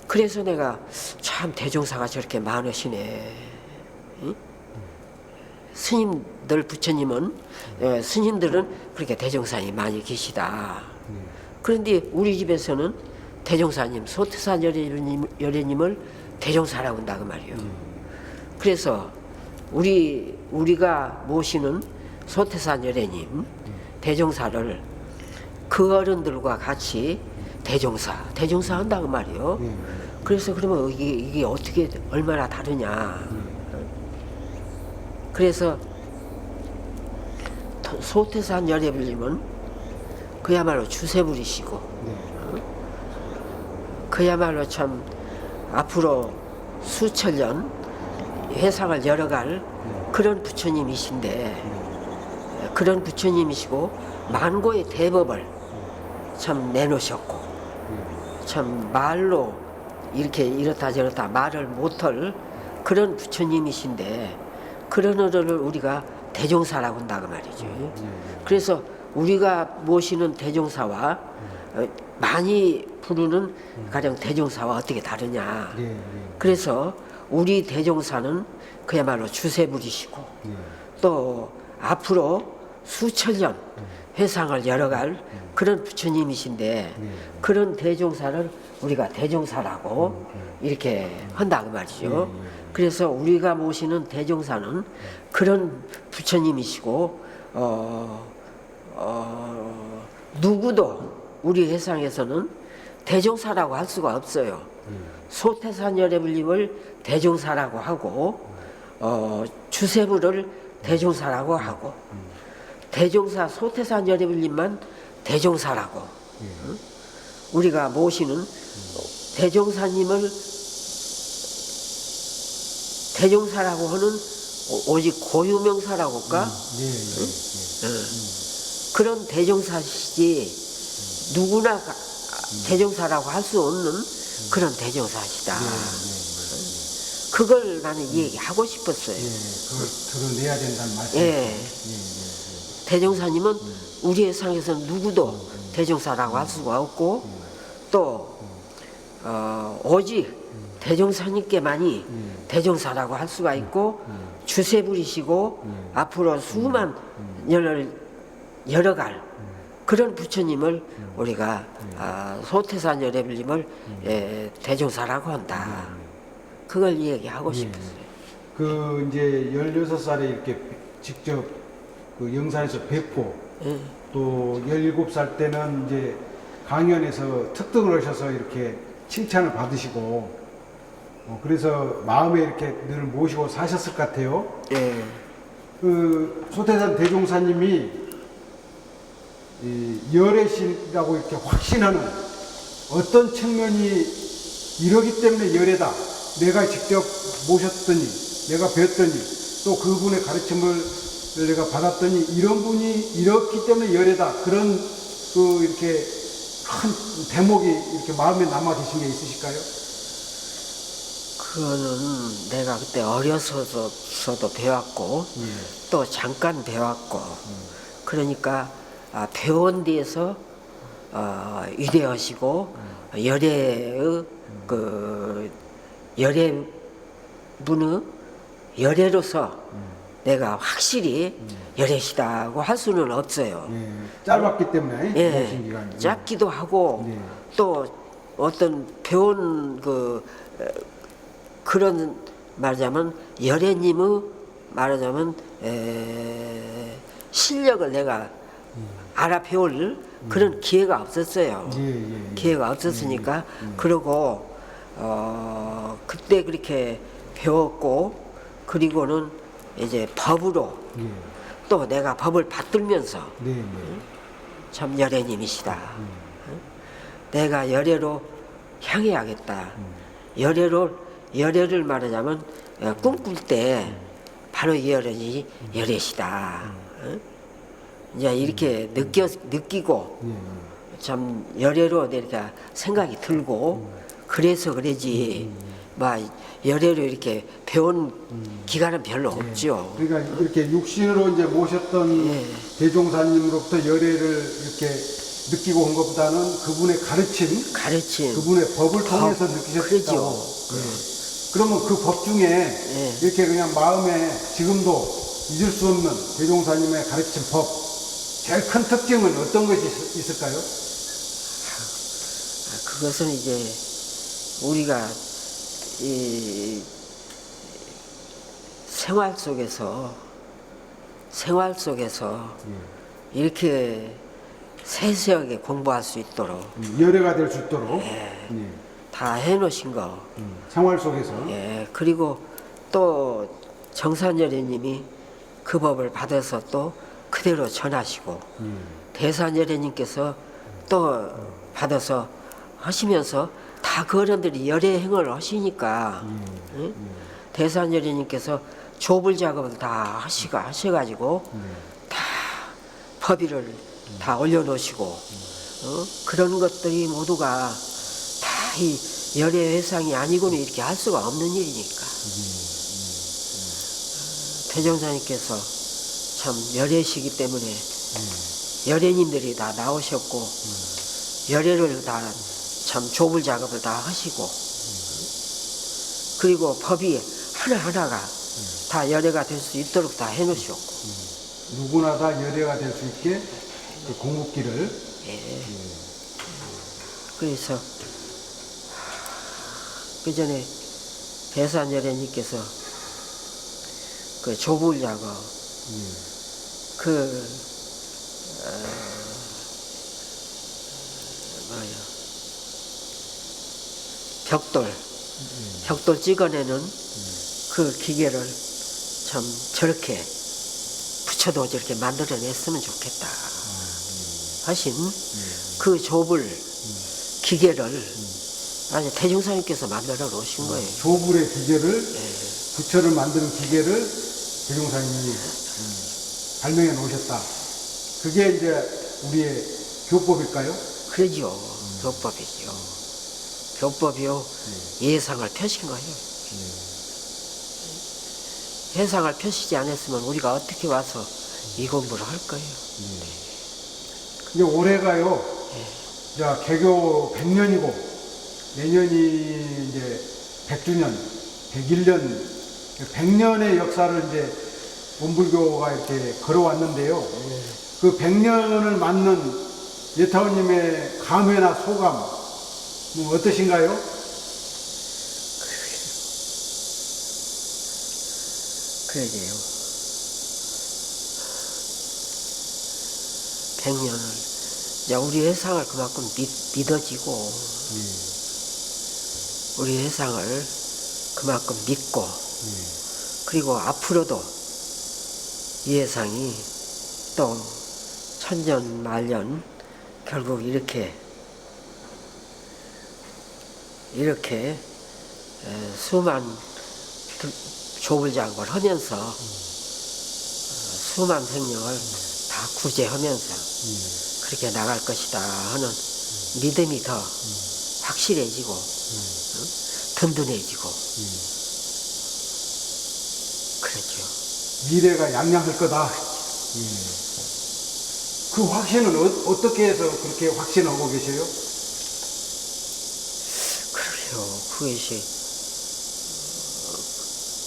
그래서 내가 참 대종사가 저렇게 많으시네. 응? 스님들 부처님은 스님들은 그렇게 대종사님이 많이 계시다. 그런데 우리 집에서는 대종사님 소태산 여령님을 대종사라고 한다 그 말이에요. 그래서 우리가 모시는 소태산 여령님 대종사를 그 어른들과 같이 대종사 한다 그 말이에요. 그래서 그러면 이게 어떻게 얼마나 다르냐. 그래서 소태산 여령님은 그야말로 주세부리시고 그야말로 참 앞으로 수천 년 회상을 열어갈 그런 부처님이신데 그런 부처님이시고 만고의 대법을 참 내놓으셨고 참 말로 이렇게 이렇다 저렇다 말을 못할 그런 부처님이신데 그런 어른을 우리가 대종사라고 한다 그 말이죠. 그래서 우리가 모시는 대종사와 많이 부르는 가령 대종사와 어떻게 다르냐. 그래서 우리 대종사는 그야말로 주세부리시고 또 앞으로 수천 년 회상을 열어갈 그런 부처님이신데 그런 대종사를 우리가 대종사라고 이렇게 한다 그 말이죠. 그래서 우리가 모시는 대종사는 그런 부처님이시고 누구도 우리 회상에서는 대종사라고 할 수가 없어요. 소태산 여령님을 대종사라고 하고 주세부를 대종사라고 하고 대종사 소태산 여령님만 대종사라고 우리가 모시는 대종사님을 대종사라고 하는 오직 고유명사라고 할까? 그런 대종사시지 누구나 대종사라고 할 수 없는 그런 대종사시다. 그걸 나는 얘기하고 싶었어요. 그걸 드러내야 된다는 말씀이죠. 대종사님은 우리 회상에서는 누구도 대종사라고 할 수가 없고 또 오직 대종사님께만이 대종사라고 할 수가 있고 주세부리시고 앞으로 수만 년을 열어갈 그런 부처님을 우리가 소태산 여령님을 대종사라고 한다. 그걸 얘기하고 싶었어요. 그 이제 16살에 이렇게 직접 그 영산에서 뵙고 또 17살 때는 이제 강연에서 특등을 하셔서 이렇게 칭찬을 받으시고 그래서 마음에 이렇게 늘 모시고 사셨을 것 같아요. 그 소태산 대종사님이 이 열애신이라고 이렇게 확신하는 어떤 측면이 이러기 때문에 열애다. 내가 직접 모셨더니, 내가 배웠더니, 또 그분의 가르침을 내가 받았더니 이런 분이 이렇기 때문에 열애다. 그런 그 이렇게 큰 대목이 이렇게 마음에 남아 계신 게 있으실까요? 그거는 내가 그때 어려서도 배웠고 또 잠깐 배웠고 그러니까 배운 데에서 위대하시고 열애의 그 열애분의 열애로서 내가 확실히 열애시다고 할 수는 없어요. 짧았기 때문에 모신 예, 기간이. 짧기도 하고 네. 또 어떤 배운 그런 말하자면 열애님의 말하자면 실력을 내가 알아 배울 그런 기회가 없었어요. 기회가 없었으니까 그러고 그때 그렇게 배웠고 그리고는 이제 법으로 또 내가 법을 받들면서 참 열애님이시다. 내가 열애로 향해야겠다. 열애를 말하자면 꿈꿀 때 바로 이 열애이 열애시다. 이제 이렇게 느끼고 참 열애로 내가 생각이 들고 그래서 그러지 막 열애로 이렇게 배운 기간은 별로 없죠. 그러니까 이렇게 육신으로 이제 모셨던 대종사님으로부터 열애를 이렇게 느끼고 온 것보다는 그분의 가르침, 그분의 법을 통해서 느끼셨다고. 그러죠. 그러면 그 법 중에 이렇게 그냥 마음에 지금도 잊을 수 없는 대종사님의 가르침 법 제일 큰 특징은 어떤 것이 있을까요? 그것은 이제 우리가 이 생활 속에서 이렇게 세세하게 공부할 수 있도록 열애가 될 수 있도록 다 해놓으신 거. 생활 속에서 그리고 또 정산열애님이 그 법을 받아서 또 그대로 전하시고 대산열애님께서 또 받아서 하시면서 다 그 어른들이 열애행을 하시니까 대산열애님께서 조불 작업을 다 하셔가지고 다 법의를 다 올려놓으시고 그런 것들이 모두가 다 이 열애 회상이 아니고는 이렇게 할 수가 없는 일이니까 대종사님께서 참 열애시기 때문에 열애님들이 다 나오셨고 열애를 다 참 조불 작업을 다 하시고 그리고 법이 하나하나가 다 열애가 될 수 있도록 다 해놓으셨고 누구나 다 열애가 될 수 있게 그 공급기를 그래서 그 전에 대산열애님께서 그 조불 작업 벽돌 찍어내는 그 기계를 참 저렇게 붙여도 저렇게 만들어냈으면 좋겠다 하신 그 조불 기계를 아니 대종사님께서 만들어 놓으신 거예요. 조불의 기계를 부처를 만드는 기계를 대종사님이 발명해 놓으셨다. 그게 이제 우리의 교법일까요? 그러죠. 교법이죠. 교법이요. 예상을 펴신 거예요. 예상을 펴시지 않았으면 우리가 어떻게 와서 이 공부를 할 거예요. 이제 올해가요. 자, 개교 100년이고 내년이 이제 100주년, 101년, 100년의 역사를 이제 원불교가 이렇게 걸어왔는데요. 그 100년을 맞는 예타원님의 감회나 소감 뭐 어떠신가요? 그러게요. 100년을 이제 우리 회상을 그만큼 믿어지고 우리 회상을 그만큼 믿고 그리고 앞으로도 이 회상이 또 천년 말년 결국 이렇게 수만 조불장을 하면서 수만 생명을 다 구제하면서 그렇게 나갈 것이다 하는 믿음이 더 확실해지고 든든해지고 그렇죠. 미래가 양양할 거다. 그 확신은 어떻게 해서 그렇게 확신하고 계세요? 그러게요.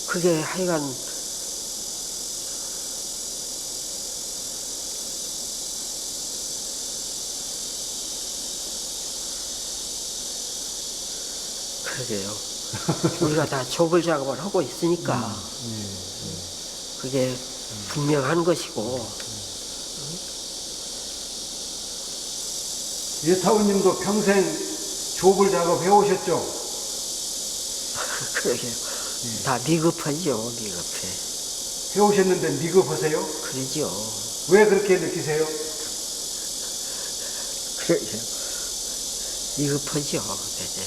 그게 하여간 그러게요. 우리가 다 조불 작업을 하고 있으니까 그게 분명한 것이고 예타우님도 평생 조불 작업 해오셨죠? 그러게요. 다 미급하죠. 미급해. 해오셨는데 미급하세요? 그러죠. 왜 그렇게 느끼세요? 그러게요. 미급하죠. 대체.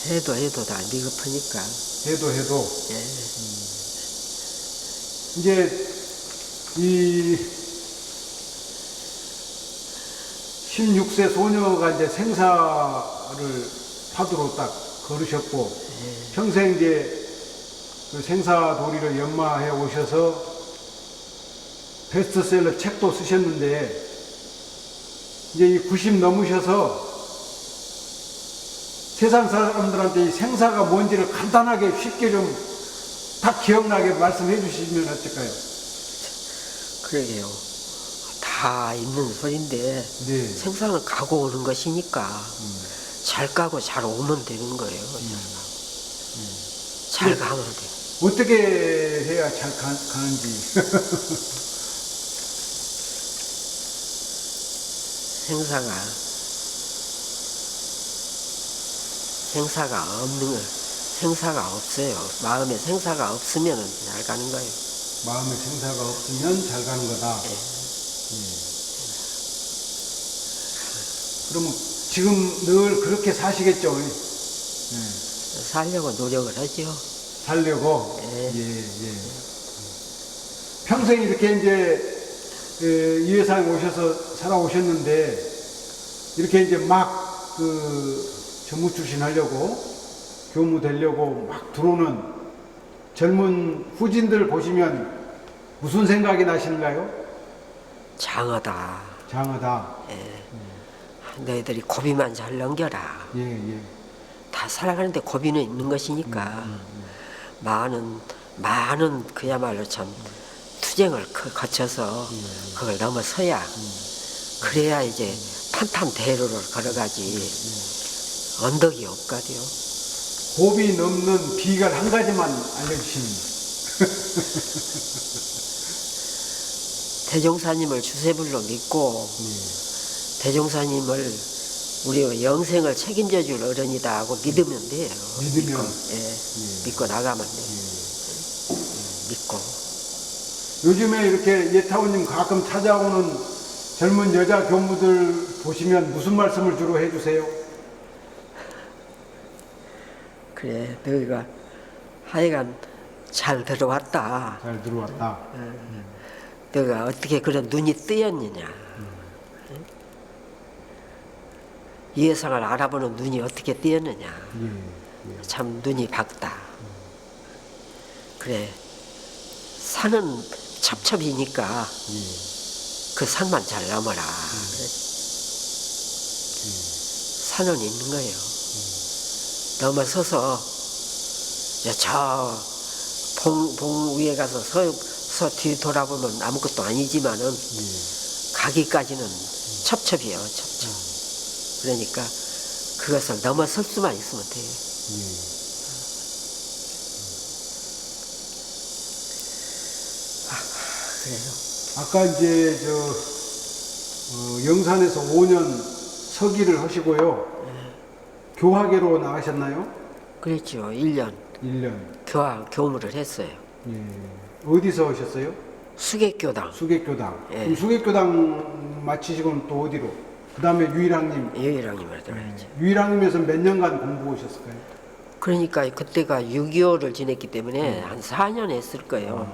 해도 다 미급하니까. 해도 예. 이제 이 16세 소녀가 이제 생사를 파도로 딱 걸으셨고 평생 이제 그 생사도리를 연마해 오셔서 베스트셀러 책도 쓰셨는데 이제 이 90 넘으셔서 세상 사람들한테 이 생사가 뭔지를 간단하게 쉽게 좀 다 기억나게 말씀해 주시면 어떨까요? 그러게요. 다 있는 소린데 네. 생사는 가고 오는 것이니까 잘 가고 잘 오면 되는 거예요. 잘 가면 돼. 어떻게 해야 잘 가는지. 생사가 없어요. 마음에 생사가 없으면 잘 가는 거예요. 마음에 생사가 없으면 잘 가는 거다. 예. 그럼 지금 늘 그렇게 사시겠죠? 살려고 노력을 하죠. 살려고. 예. 예. 평생 이렇게 이제 이 회사에 오셔서 살아오셨는데 이렇게 이제 막 그 전무 출신 하려고 교무 되려고 막 들어오는 젊은 후진들 보시면 무슨 생각이 나시는가요? 장하다. 장하다. 너희들이 고비만 잘 넘겨라. 예. 다 살아가는데 고비는 있는 것이니까 많은 그야말로 참 투쟁을 거쳐서 그걸 넘어서야 그래야 이제 탄탄대로를 걸어가지 언덕이 없거든요. 고비 넘는 비결 한 가지만 알려주시면. 대종사님을 주세불로 믿고 대종사님을 우리 영생을 책임져 줄 어른이다 하고 믿으면 돼요. 믿으면. 믿고 나가면 돼요. 믿고. 요즘에 이렇게 예타우님 가끔 찾아오는 젊은 여자 교무들 보시면 무슨 말씀을 주로 해주세요? 그래, 너희가 하여간 잘 들어왔다. 잘 들어왔다. 너가 어떻게 그런 눈이 뜨였느냐. 이 세상을 알아보는 눈이 어떻게 뜨였느냐. 참 눈이 밝다. 그래, 산은 첩첩이니까 그 산만 잘 넘어라. 산은 있는 거예요. 넘어서서 저 봉 위에 가서 서 뒤 돌아보면 아무것도 아니지만은 가기까지는 첩첩이에요. 첩첩. 그러니까 그것을 넘어설 수만 있으면 돼요. 그래요. 아까 이제 영산에서 5년 서기를 하시고요. 교화계로 나가셨나요? 그랬죠. 1년 1년. 교무를 했어요. 어디서 하셨어요? 수계교당 수계교당. 예. 그럼 수계교당 마치시고는 또 어디로? 그 다음에 유일학님. 유일학님을 들어야지. 유일학님에서 몇 년간 공부 오셨을까요? 그러니까 그때가 6.25를 지냈기 때문에 한 4년 했을 거예요.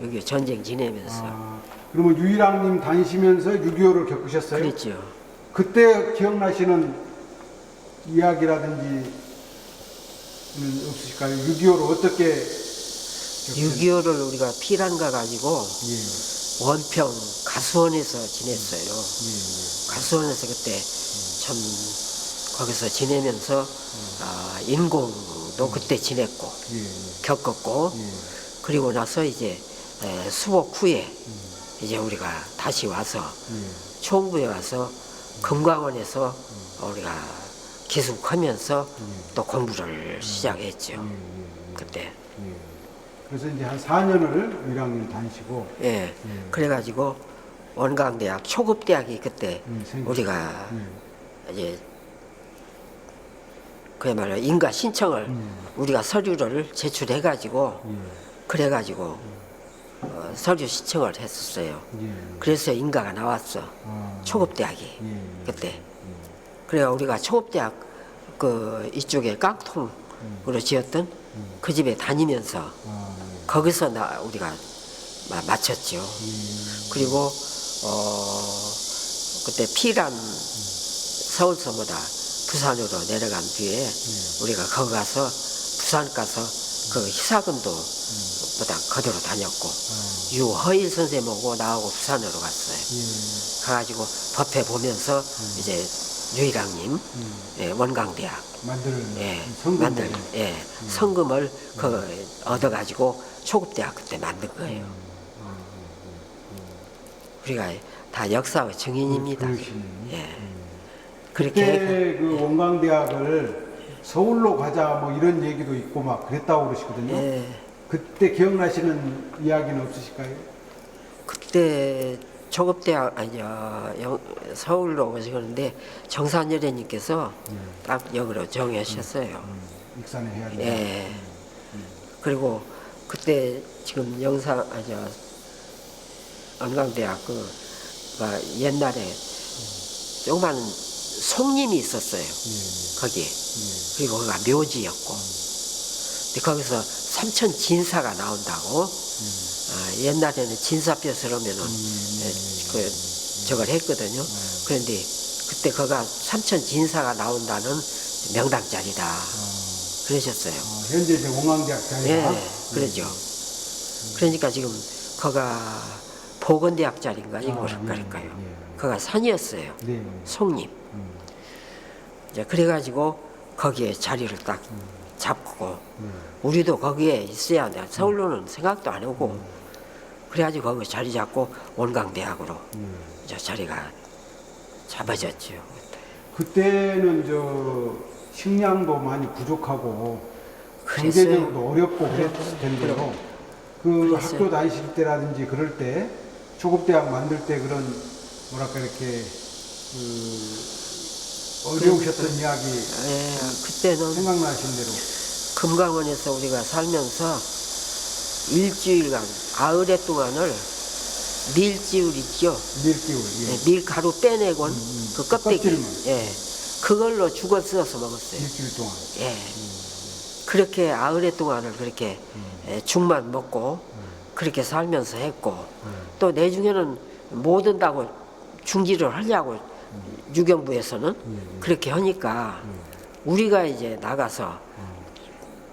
6.25 전쟁 지내면서. 그러면 유일학님 다니시면서 6.25를 겪으셨어요? 그랬죠. 그때 기억나시는 이야기라든지 없으실까요? 6.25를 어떻게 6.25를 우리가 피란 가가지고 예. 원평 가수원에서 지냈어요. 가수원에서 그때 참 거기서 지내면서 인공도 그때 지냈고 겪었고 그리고 나서 이제 수복 후에 이제 우리가 다시 와서 총부에 와서 금강원에서 우리가 기숙하면서 또 공부를 시작했죠. 그때. 그래서 이제 한 4년을 유일학님 다니시고 예. 그래가지고 원광대학 초급대학이 그때 우리가 이제 그야말로 인가 신청을 우리가 서류를 제출해가지고 그래가지고 서류 신청을 했었어요. 그래서 인가가 나왔어. 초급대학이 그때. 그래가 우리가 초급대학 그 이쪽에 깡통으로 지었던 그 집에 다니면서 거기서 우리가 마쳤죠. 그리고 그때 피란 서울서보다 부산으로 내려간 뒤에 우리가 거기 가서 부산 가서 그 희사금도 보다 그대로 다녔고 유허일 선생님하고 나하고 부산으로 갔어요. 가가지고 법회 보면서 이제 유일학님 원광대학 만들 성금을 얻어가지고 초급대학 그때 만든 거예요. 우리가 다 역사의 증인입니다. 예. 그때 그 원광대학을 서울로 가자 뭐 이런 얘기도 있고 막 그랬다고 그러시거든요. 예. 그때 기억나시는 이야기는 없으실까요? 그때 초급대학 서울로 오시는데 정산여대님께서 딱 여기로 정하셨어요. 익산에 해야 된다. 예. 그리고 그때 지금 원광대학 옛날에 조그만 송림이 있었어요. 거기에. 그리고 거기가 묘지였고. 근데 거기서 삼천 진사가 나온다고. 옛날에는 진사뼈 그러면은 저걸 했거든요. 그런데 그때 거기가 삼천 진사가 나온다는 명당자리다. 그러셨어요. 현재 이제 원광대학 자리가. 예, 그러죠. 그러니까 지금 거가 보건대학 자리인가 이거 그럴까요? 거가 산이었어요. 네. 송림. 이제 그래가지고 거기에 자리를 딱 잡고 우리도 거기에 있어야 돼. 서울로는 생각도 안 하고 그래가지고 거기 자리 잡고 원광대학으로 이제 자리가 잡아졌죠. 그때는 식량도 많이 부족하고 그랬어요. 경제적으로도 어렵고 그랬을 텐데요. 그 그랬어요. 학교 다니실 때라든지 그럴 때 초급대학 만들 때 그런 뭐랄까 이렇게 어려우셨던 이야기 예, 그때는 생각나신 대로. 금강원에서 우리가 살면서 일주일간 가을에 동안을 밀지울 있죠. 밀기울. 예. 밀가루 빼내곤 그 껍데기. 껍질만. 예, 그걸로 죽어 써서 먹었어요. 일주일 동안. 예, 그렇게 아흘에 동안을 그렇게 죽만 먹고 그렇게 살면서 했고 또 내중에는 못 온다고 중지를 하려고 유경부에서는 그렇게 하니까 우리가 이제 나가서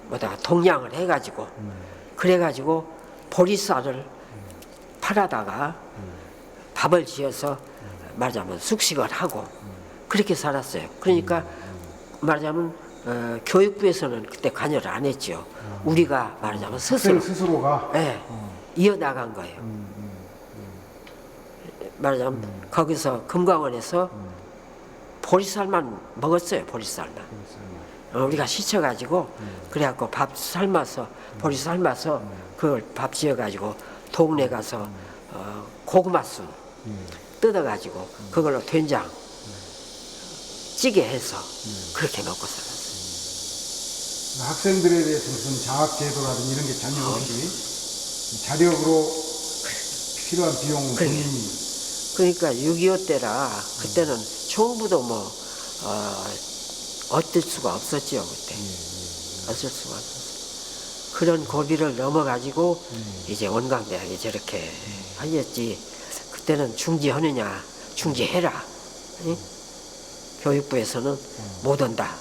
뭐다 동양을 해가지고 그래가지고 보리쌀을 팔아다가 밥을 지어서 말하자면 숙식을 하고 그렇게 살았어요. 그러니까 말하자면 교육부에서는 그때 관여를 안 했죠. 우리가 말하자면 스스로 스스로가 이어나간 거예요. 말하자면 거기서 금강원에서 보리쌀만 먹었어요. 보리쌀만. 우리가 시쳐가지고 그래갖고 밥 삶아서 보리 삶아서 그걸 밥 지어가지고 동네 가서 고구마순 뜯어가지고 그걸로 된장 찌개 해서 그렇게 먹고 살았어요. 학생들에 대해서 무슨 장학제도라든지 이런 게 전혀 없이 자력으로 필요한 비용 그래. 본인이 그러니까 6.25 때라 그때는 총부도 뭐 어쩔 수가 없었죠 그때. 어쩔 수가 없었어. 그런 고비를 넘어가지고 이제 원광대학이 저렇게 하였지. 그때는 중지하느냐 중지해라. 응? 교육부에서는 못 온다.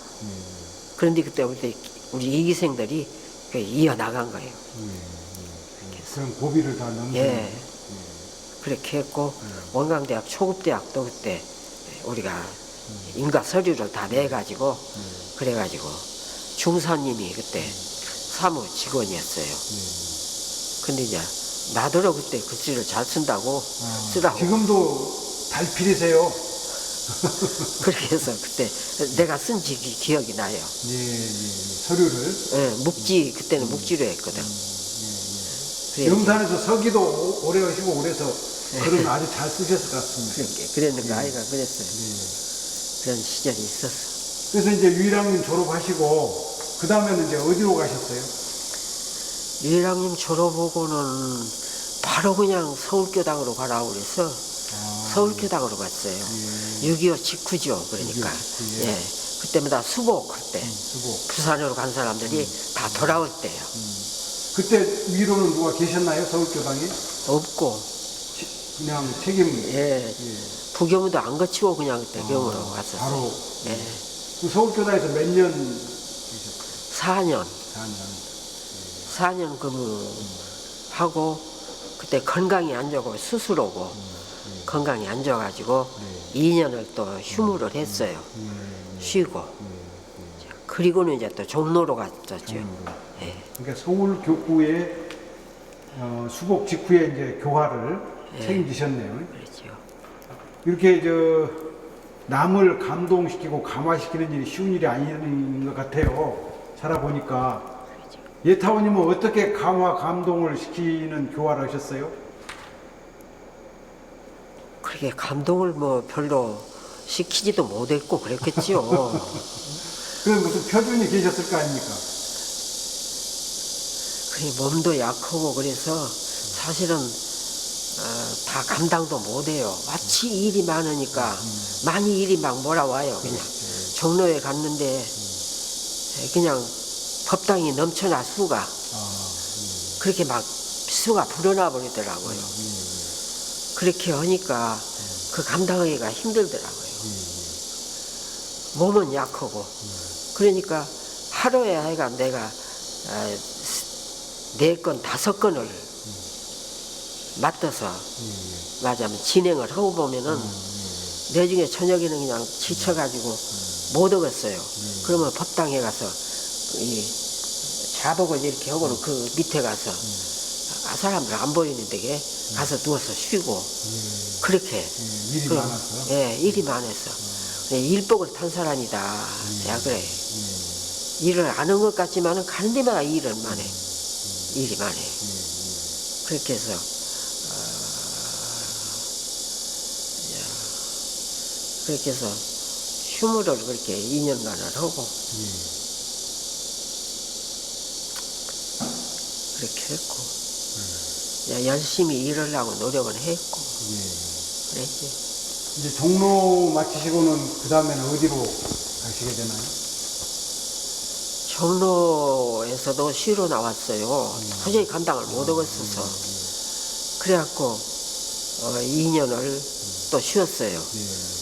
그런데 그때 우리 이기생들이 이어나간 거예요. 그런 고비를 다 넘는 예. 그렇게 했고 원광대학 초급대학도 그때 우리가 인가 서류를 다 내가지고 그래가지고 중사님이 그때 사무 직원이었어요. 근데 이제 나더러 그때 글씨를 잘 쓴다고 쓰라고 지금도 달필이세요? 그렇게 해서 그때 내가 쓴 기억이 나요. 서류를 예, 묵지 그때는 묵지로 했거든. 그래, 영산에서 서기도 오래 하시고 그래서 글은 아주 잘 쓰셨을 것 같습니다. 그랬는가 아이가 그랬어요. 그런 시절이 있었어. 그래서 이제 유일학님 졸업하시고 그 다음에는 이제 어디로 가셨어요? 유일학님 졸업하고는 바로 그냥 서울교당으로 가라고 그래서 서울교당으로 갔어요. 6.25 직후죠. 그러니까 6.25 직후에. 예, 그때마다 수복할 때 수고. 부산으로 간 사람들이 다 돌아올 때요. 그때 위로는 누가 계셨나요? 서울교당에? 없고 그냥 책임. 예, 부경도 안 거치고 그냥 그때 경으로 갔었어요. 바로. 예, 그 서울교당에서 몇 년 계셨어요? 4년 4년. 4년 근무하고 그때 건강이 안 좋고 수술하고 건강이 안 좋아가지고 2년을 또 휴무를 했어요. 쉬고 그리고는 이제 또 종로로 갔었죠. 예. 그러니까 서울 교구의 수복 직후에 이제 교화를 책임지셨네요. 그렇죠. 이렇게 남을 감동시키고 감화시키는 일이 쉬운 일이 아닌 것 같아요. 살아보니까. 예타원님은 어떻게 감화, 감동을 시키는 교화를 하셨어요? 그렇게 감동을 뭐 별로 시키지도 못했고 그랬겠지요. 그럼 무슨 표준이 계셨을 거 아닙니까? 그래 몸도 약하고 그래서 사실은 다 감당도 못해요. 마치 일이 많으니까 많이 일이 막 몰아와요. 그냥 종로에 갔는데 그냥 법당이 넘쳐나 수가 그렇게 막 수가 불어나 버리더라고요. 그렇게 하니까 그 감당하기가 힘들더라고요. 몸은 약하고 그러니까 하루에 하여간 내가 4건 5건을 맡아서 맞아면 진행을 하고 보면은 나중에 저녁에는 그냥 지쳐가지고 못 오겠어요. 그러면 법당에 가서 이 자복을 이렇게 하고는 그 밑에 가서 사람들 안 보이는 데에 가서 누워서 쉬고 그렇게 일이 많아서? 예, 일이 많아서 일복을 탄 사람이다. 야 그래. 일을 안 한 것 같지만은 가는 데마다 일은 많아. 일이 많아. 그렇게 해서 그렇게 해서 휴무를 그렇게 2년간을 하고 그렇게 했고 열심히 일하려고 노력을 했고 그랬지. 이제 종로 마치시고는 그 다음에는 어디로 가시게 되나요? 종로에서도 쉬러 나왔어요. 도저히 감당을 못 하겠어서. 그래갖고 2년을 또 쉬었어요.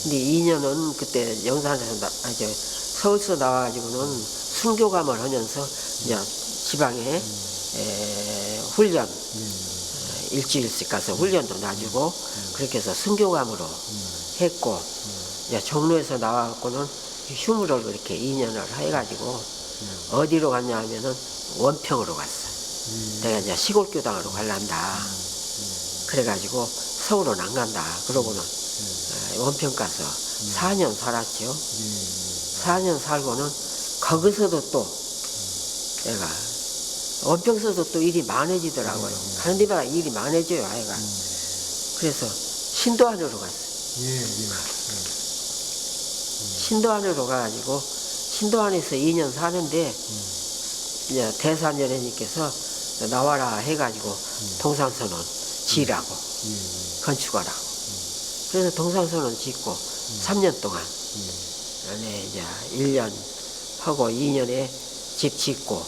근데 2년은 그때 영산에서 서울서 나와가지고는 순교감을 하면서 이제 지방에 훈련 일주일씩 가서 훈련도 놔주고 그렇게 해서 순교감으로 했고 이제 종로에서 나와갖고는 휴무를 그렇게 2년을 해가지고 어디로 갔냐 하면은 원평으로 갔어. 내가 이제 시골 교당으로 갈란다. 그래가지고 서울은 안 간다. 그러고는 원평 가서 4년 살았죠. 4년 살고는 거기서도 또 내가 원평서도 또 일이 많아지더라고요. 가는 데마다 일이 많아져요, 아이가. 그래서 신도안으로 갔어. 신도안으로 가가지고 신도안에서 2년 사는데 이제 대산연예님께서 나와라 해가지고 동산선언 지라고 건축하라고. 그래서 동산선언 짓고 3년 동안 안에 이제 1년 하고 2년에 집 짓고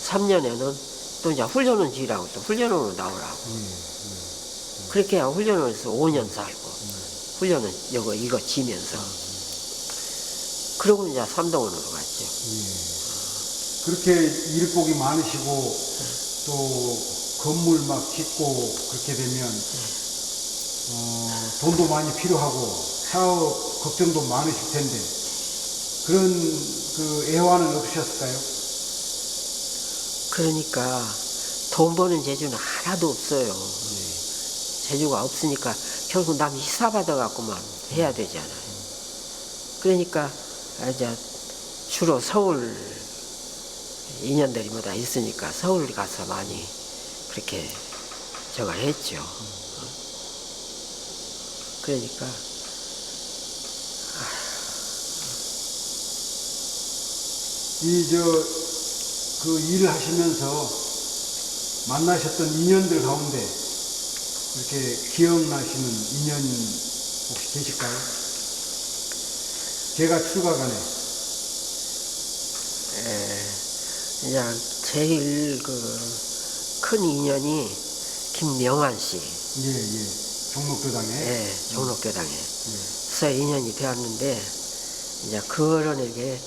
3년에는 또 이제 훈련원 지라고 또 훈련원으로 나오라고. 그렇게 하고 훈련원에서 5년 살고 훈련은 이거 지면서 그러고 이제 삼동원으로 갔죠. 그렇게 일복이 많으시고 또 건물 막 짓고 그렇게 되면 돈도 많이 필요하고 사업 걱정도 많으실 텐데 그런 그 애환은 없으셨을까요? 그러니까 돈 버는 재주는 하나도 없어요. 재주가 없으니까 결국 남 희사받아 갖고만 해야 되잖아요. 그러니까 이제 주로 서울 인연들이 뭐다 있으니까 서울 가서 많이 그렇게 저걸 했죠. 그러니까 그 일을 하시면서 만나셨던 인연들 가운데 이렇게 기억나시는 인연 혹시 계실까요? 제가 출가간에 그냥 제일 큰 인연이 김명환 씨. 종록교당에 종록교당에서 인연이 되었는데 이제 그런에게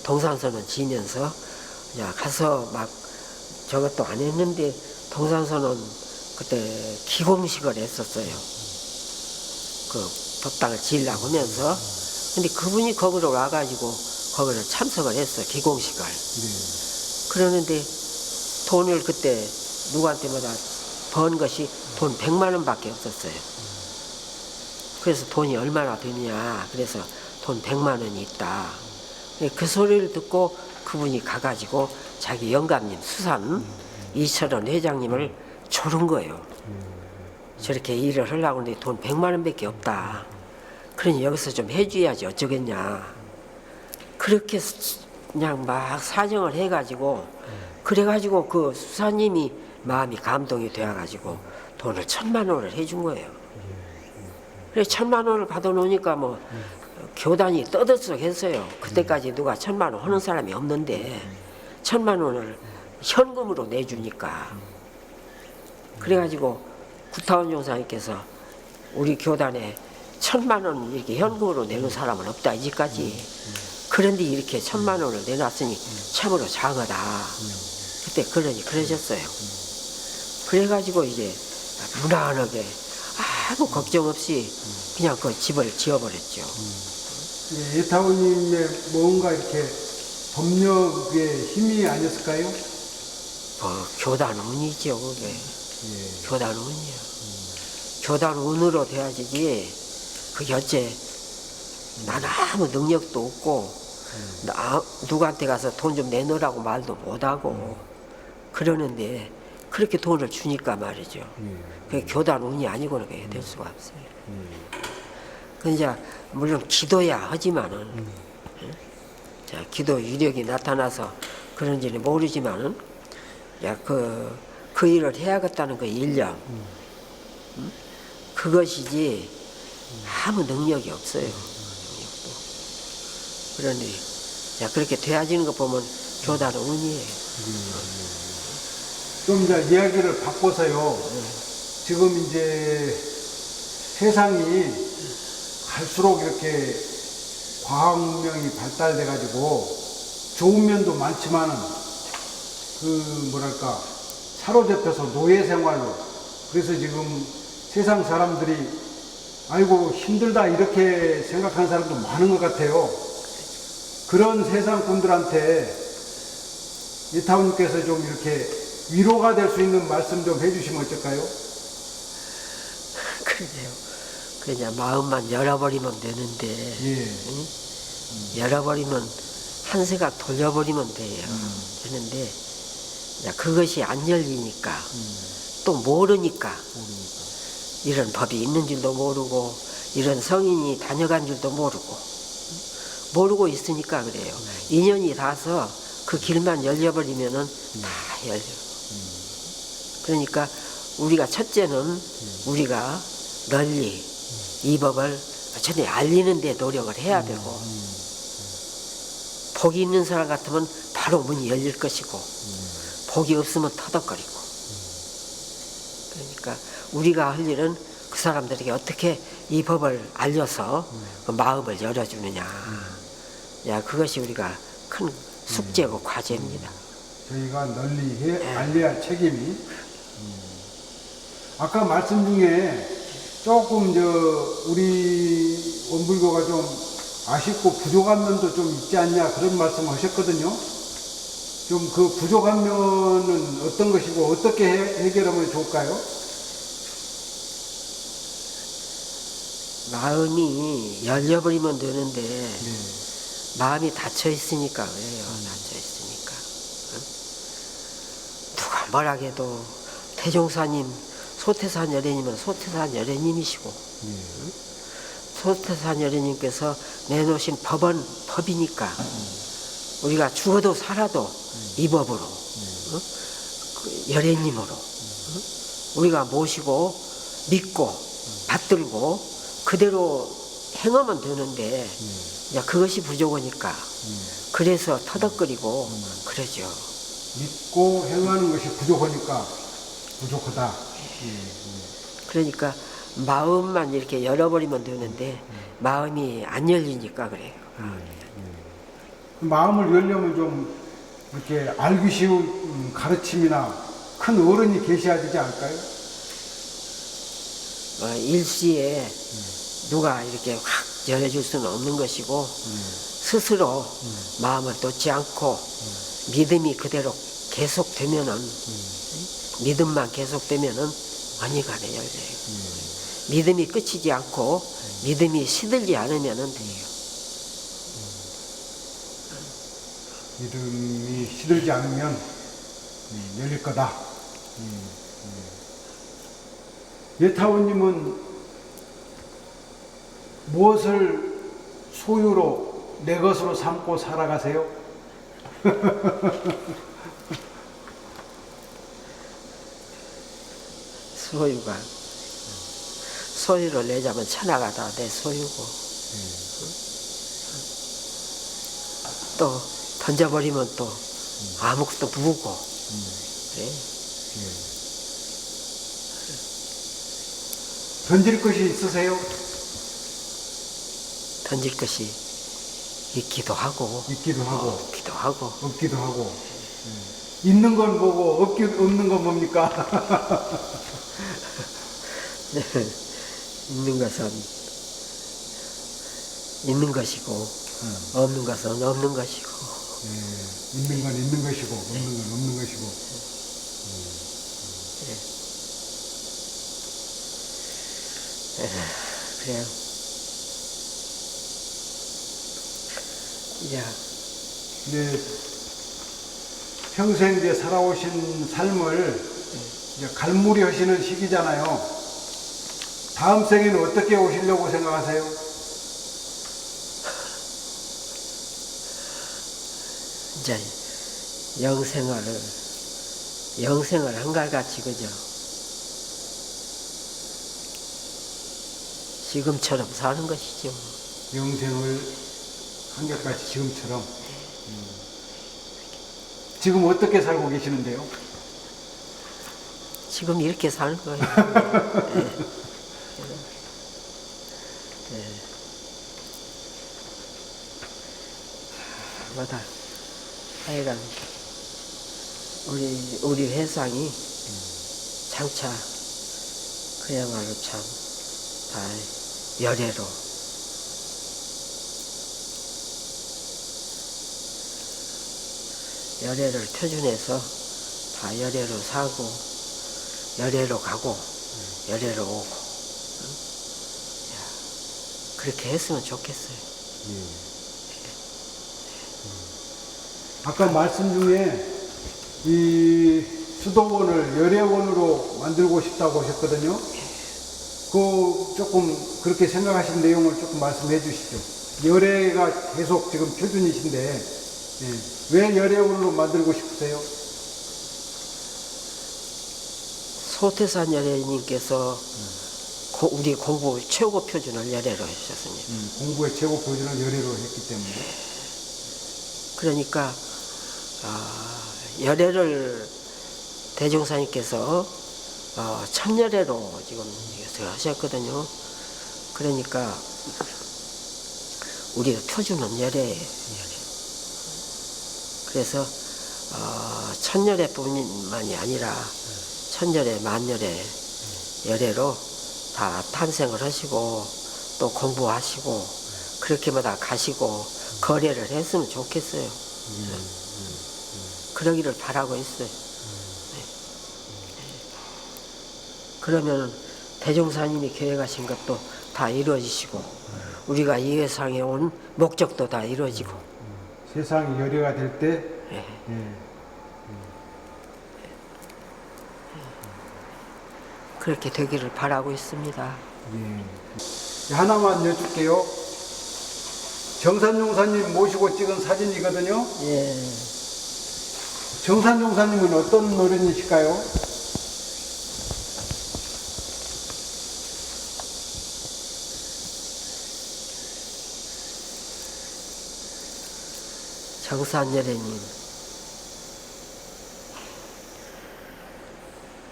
동산선언 지면서 이제 가서 막 저것도 안 했는데 동산선언 그때 기공식을 했었어요. 그 법당을 지으려고 하면서 근데 그분이 거기로 와가지고 거기를 참석을 했어 기공식을. 그러는데 돈을 그때 누구한테마다 번 것이 돈 100만 원밖에 없었어요. 그래서 돈이 얼마나 되느냐 그래서 돈 100만 원이 있다. 그 소리를 듣고 그분이 가가지고 자기 영감님 수산 이철원 회장님을 조른 거예요. 저렇게 일을 하려고 하는데 돈 100만 원밖에 없다. 그러니 여기서 좀 해줘야지 어쩌겠냐. 그렇게 그냥 막 사정을 해가지고 그래가지고 그 수사님이 마음이 감동이 되어가지고 돈을 1000만 원을 해준 거예요. 그래 1000만 원을 받아놓으니까 뭐 교단이 떠들썩했어요. 그때까지 누가 1000만 원 하는 사람이 없는데 1000만 원을 현금으로 내주니까. 그래가지고 구타원 종사님께서 우리 교단에 1000만 원 이렇게 현금으로 내는 사람은 없다 이제까지. 그런데 이렇게 1000만 원을 내놨으니 참으로 장하다. 그때 그러셨어요. 그래가지고 이제 무난하게 아무 걱정 없이 그냥 그 집을 지어버렸죠. 예타원님의 뭔가 이렇게 법력의 힘이 아니었을까요? 교단 운이죠 그게. 교단 운이요. 교단 운으로 돼야지. 그게 어째 나는 아무 능력도 없고 누구한테 가서 돈 좀 내놓으라고 말도 못하고 그러는데 그렇게 돈을 주니까 말이죠. 그게 교단 운이 아니고는 그게 될 수가 없어요. 이제 물론 기도야 하지만은 자, 기도 위력이 나타나서 그런지는 모르지만은 야, 그 일을 해야겠다는 그 일념 그것이지 아무 능력이 없어요. 그런데 자, 그렇게 되어지는 거 보면 교단은 운이에요. 좀 이제 이야기를 바꿔서요. 지금 이제 세상이 갈수록 이렇게 과학문명이 발달돼 가지고 좋은 면도 많지만은 그 뭐랄까 사로잡혀서 노예 생활로 그래서 지금 세상 사람들이 아이고 힘들다 이렇게 생각하는 사람도 많은 것 같아요. 그런 세상 분들한테 예타원님께서 좀 이렇게 위로가 될 수 있는 말씀 좀 해주시면 어떨까요? 그래요. 그냥 마음만 열어버리면 되는데 응? 열어버리면 한 생각 돌려버리면 돼요. 되는데 그것이 안 열리니까 또 모르니까 이런 법이 있는 줄도 모르고 이런 성인이 다녀간 줄도 모르고 있으니까 그래요. 인연이 닿아서 그 길만 열려버리면은 다 열려. 그러니까 우리가 첫째는 우리가 널리 이 법을 전에 알리는 데 노력을 해야 되고, 복이 있는 사람 같으면 바로 문이 열릴 것이고, 복이 없으면 터덕거리고. 그러니까 우리가 할 일은 그 사람들에게 어떻게 이 법을 알려서 그 마음을 열어주느냐. 야, 그것이 우리가 큰 숙제고 과제입니다. 저희가 널리 알려야 할 책임이. 아까 말씀 중에 조금 우리 원불교가 좀 아쉽고 부족한 면도 좀 있지 않냐 그런 말씀 하셨거든요. 좀 그 부족한 면은 어떤 것이고 어떻게 해결하면 좋을까요? 마음이 열려버리면 되는데 마음이 닫혀 있으니까 그래요. 닫혀 있으니까. 응? 누가 뭐라 해도 태종사님, 소태산 여래님은 소태산 여래님이시고, 응? 소태산 여래님께서 내놓으신 법은 법이니까 우리가 죽어도 살아도 이 법으로, 응? 그 여래님으로, 응? 우리가 모시고 믿고 받들고 그대로 행하면 되는데, 그것이 부족하니까 그래서 터덕거리고 그러죠. 믿고 행하는 것이 부족하니까 부족하다. 그러니까 마음만 이렇게 열어버리면 되는데 마음이 안 열리니까 그래요. 마음을 열려면 좀 이렇게 알기 쉬운 가르침이나 큰 어른이 계셔야 되지 않을까요? 일시에 누가 이렇게 확 열어줄 수는 없는 것이고, 스스로 마음을 놓지 않고 믿음이 그대로 계속되면은, 믿음만 계속되면은 언니간에 열려요. 믿음이 끝이지 않고 믿음이 시들지 않으면은 돼요. 믿음이 시들지 않으면 열릴 거다. 예타원님은 무엇을 소유로 내 것으로 삼고 살아가세요? 소유를 내자면 천하가 다 내 소유고, 또 던져버리면 또 아무것도 무고, 그래. 던질 것이 있으세요? 던질 것이 있기도 하고, 있기도 하고, 없기도 하고. 없기도 하고. 있는 건 뭐고 없는 건 뭡니까? 있는 것은 있는 것이고, 없는 것은 없는 것이고. 있는 건 있는 것이고 없는 건 없는 것이고. 그래요. 이제 이제 평생 이제 살아오신 삶을 이제 갈무리 하시는 시기잖아요. 다음 생에는 어떻게 오시려고 생각하세요? 이제 영생을 한결같이, 그죠? 지금처럼 사는 것이죠. 영생을 한결같이 지금처럼. 지금 어떻게 살고 계시는데요? 지금 이렇게 사는 거예요. 뭐다. 하여간 우리 회상이 장차 그야말로 참 다 열애로, 열애를 표준해서 다 열애로 사고 열애로 가고 열애로 오고, 그렇게 했으면 좋겠어요. 아까 말씀 중에 이 수도원을 열애원으로 만들고 싶다고 하셨거든요. 그 조금 그렇게 생각하신 내용을 조금 말씀해 주시죠. 열애가 계속 지금 표준이신데 왜 열애원으로 만들고 싶으세요? 소태산 열애님께서 우리 공부 최고 표준을 열애로 해주셨습니다. 공부의 최고 표준을 열애로 했기 때문에. 그러니까 열애를 대종사님께서 천열애로 지금 이것을 하셨거든요. 그러니까 우리가 표준은 열애예요. 그래서 천열애뿐만이 아니라 천열애, 만열애, 열애로 다 탄생을 하시고 또 공부하시고 그렇게마다 가시고 거래를 했으면 좋겠어요. 그러기를 바라고 있어요. 그러면 대종사님이 계획하신 것도 다 이루어지시고 우리가 이 세상에 온 목적도 다 이루어지고 세상이 열애가 될 때 그렇게 되기를 바라고 있습니다. 하나만 여쭐게요. 정산용사님 모시고 찍은 사진이거든요. 예. 정산용사님은 어떤 어른이실까요? 정산열애님,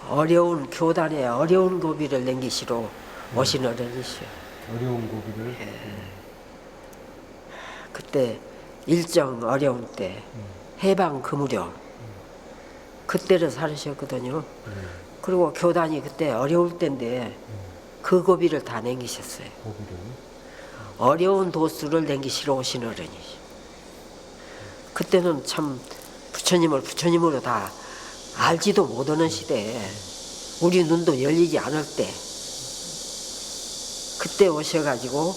어려운 교단에 어려운 고비를 넘기시러 오신 어른이시여. 어려운 고비를. 그때 일정 어려운 때 해방 그 무렵 그때를 살으셨거든요. 그리고 교단이 그때 어려울 때인데 그 고비를 다 넘기셨어요. 고비를. 어려운 도수를 넘기시러 오신 어른이시여. 그때는 참 부처님을 부처님으로 다 알지도 못하는 시대에 우리 눈도 열리지 않을 때 그때 오셔가지고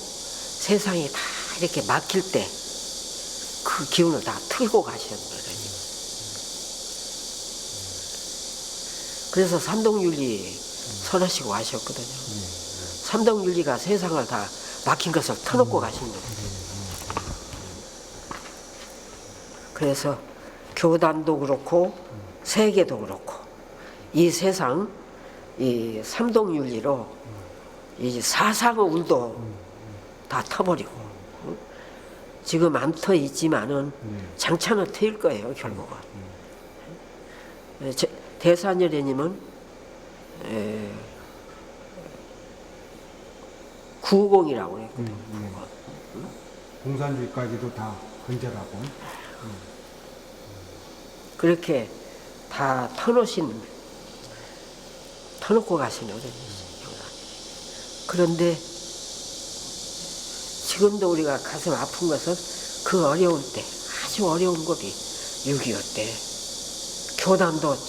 세상이 다 이렇게 막힐 때 그 기운을 다 틀고 가셨는 거예요. 그래서 삼동윤리 설하시고 하셨거든요. 삼동윤리가 세상을 다 막힌 것을 터놓고 가신 거예요. 그래서 교단도 그렇고 세계도 그렇고 이 세상 이 삼동윤리로 이 사상의 울도 다 터버리고 지금 안 터 있지만은 장차는 트일 거예요 결국은. 대산열애님은 구공이라고 했거든요. 공산주의까지도 다 근절하고. 그렇게 다 터놓고 가신 어른이시죠. 그런데 지금도 우리가 가슴 아픈 것은 그 어려울 때, 아주 어려운 고비, 6.25 때 교단도 참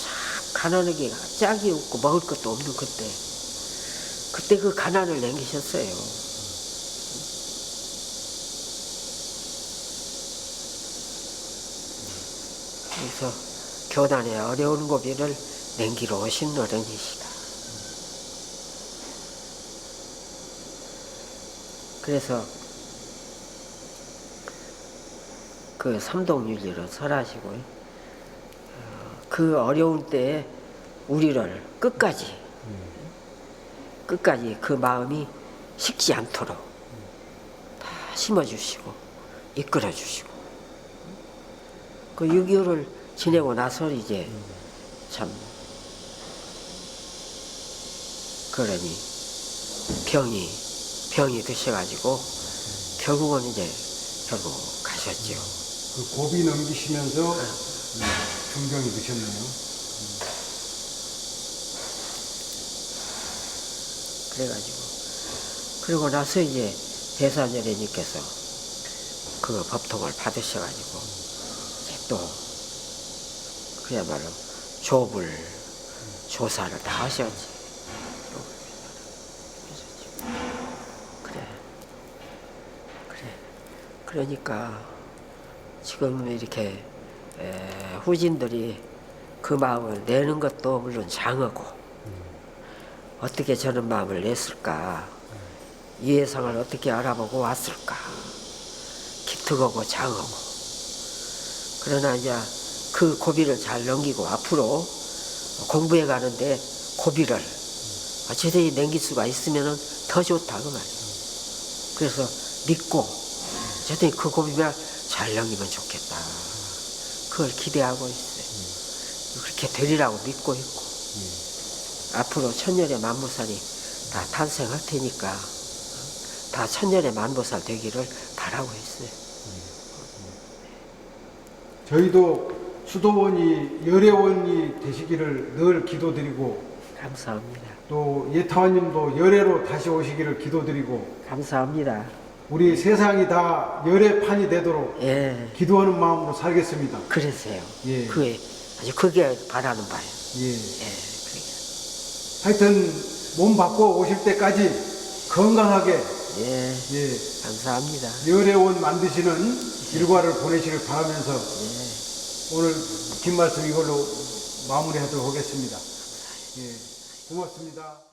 가난하게 짝이 없고 먹을 것도 없는 그때 그 가난을 넘기셨어요. 그래서 교단의 어려운 고비를 넘기러 오신 어른이시다. 그래서 그 삼동윤리로 설하시고 그 어려운 때에 우리를 끝까지 그 마음이 식지 않도록 다 심어주시고 이끌어주시고 그 6.25를 지내고 나서 이제 참 그러니 병이 드셔가지고 결국 가셨죠. 그 고비 넘기시면서 중병이 드셨네요. 그래가지고 그러고 나서 이제 대산열애님께서 그 법통을 받으셔가지고 이제 또 그야말로 조사를 다 하셨지. 그래. 그러니까 지금 이렇게 후진들이 그 마음을 내는 것도 물론 장하고 어떻게 저런 마음을 냈을까, 이 예상을 어떻게 알아보고 왔을까, 기특하고 장하고. 그러나 이제 그 고비를 잘 넘기고 앞으로 공부해 가는데 고비를 제대로 넘길 수가 있으면 더 좋다 그 말이에요. 그래서 믿고 제대로 그 고비를 잘 넘기면 좋겠다. 그걸 기대하고 있어요. 그렇게 되리라고 믿고 있고 앞으로 천년의 만보살이 다 탄생할 테니까 다 천년의 만보살 되기를 바라고 있어요. 저희도 수도원이 열애원이 되시기를 늘 기도드리고 감사합니다. 또 예타원님도 열애로 다시 오시기를 기도드리고 감사합니다. 우리 세상이 다 열애판이 되도록 예, 기도하는 마음으로 살겠습니다. 그러세요. 예. 그게 아주 그게 바라는 바예요. 예. 예, 그래. 하여튼 몸 바꿔 오실 때까지 건강하게 예, 예, 감사합니다. 열애원 만드시는 일과를 보내시길 바라면서 예. 오늘 긴 말씀 이걸로 마무리하도록 하겠습니다. 예, 고맙습니다.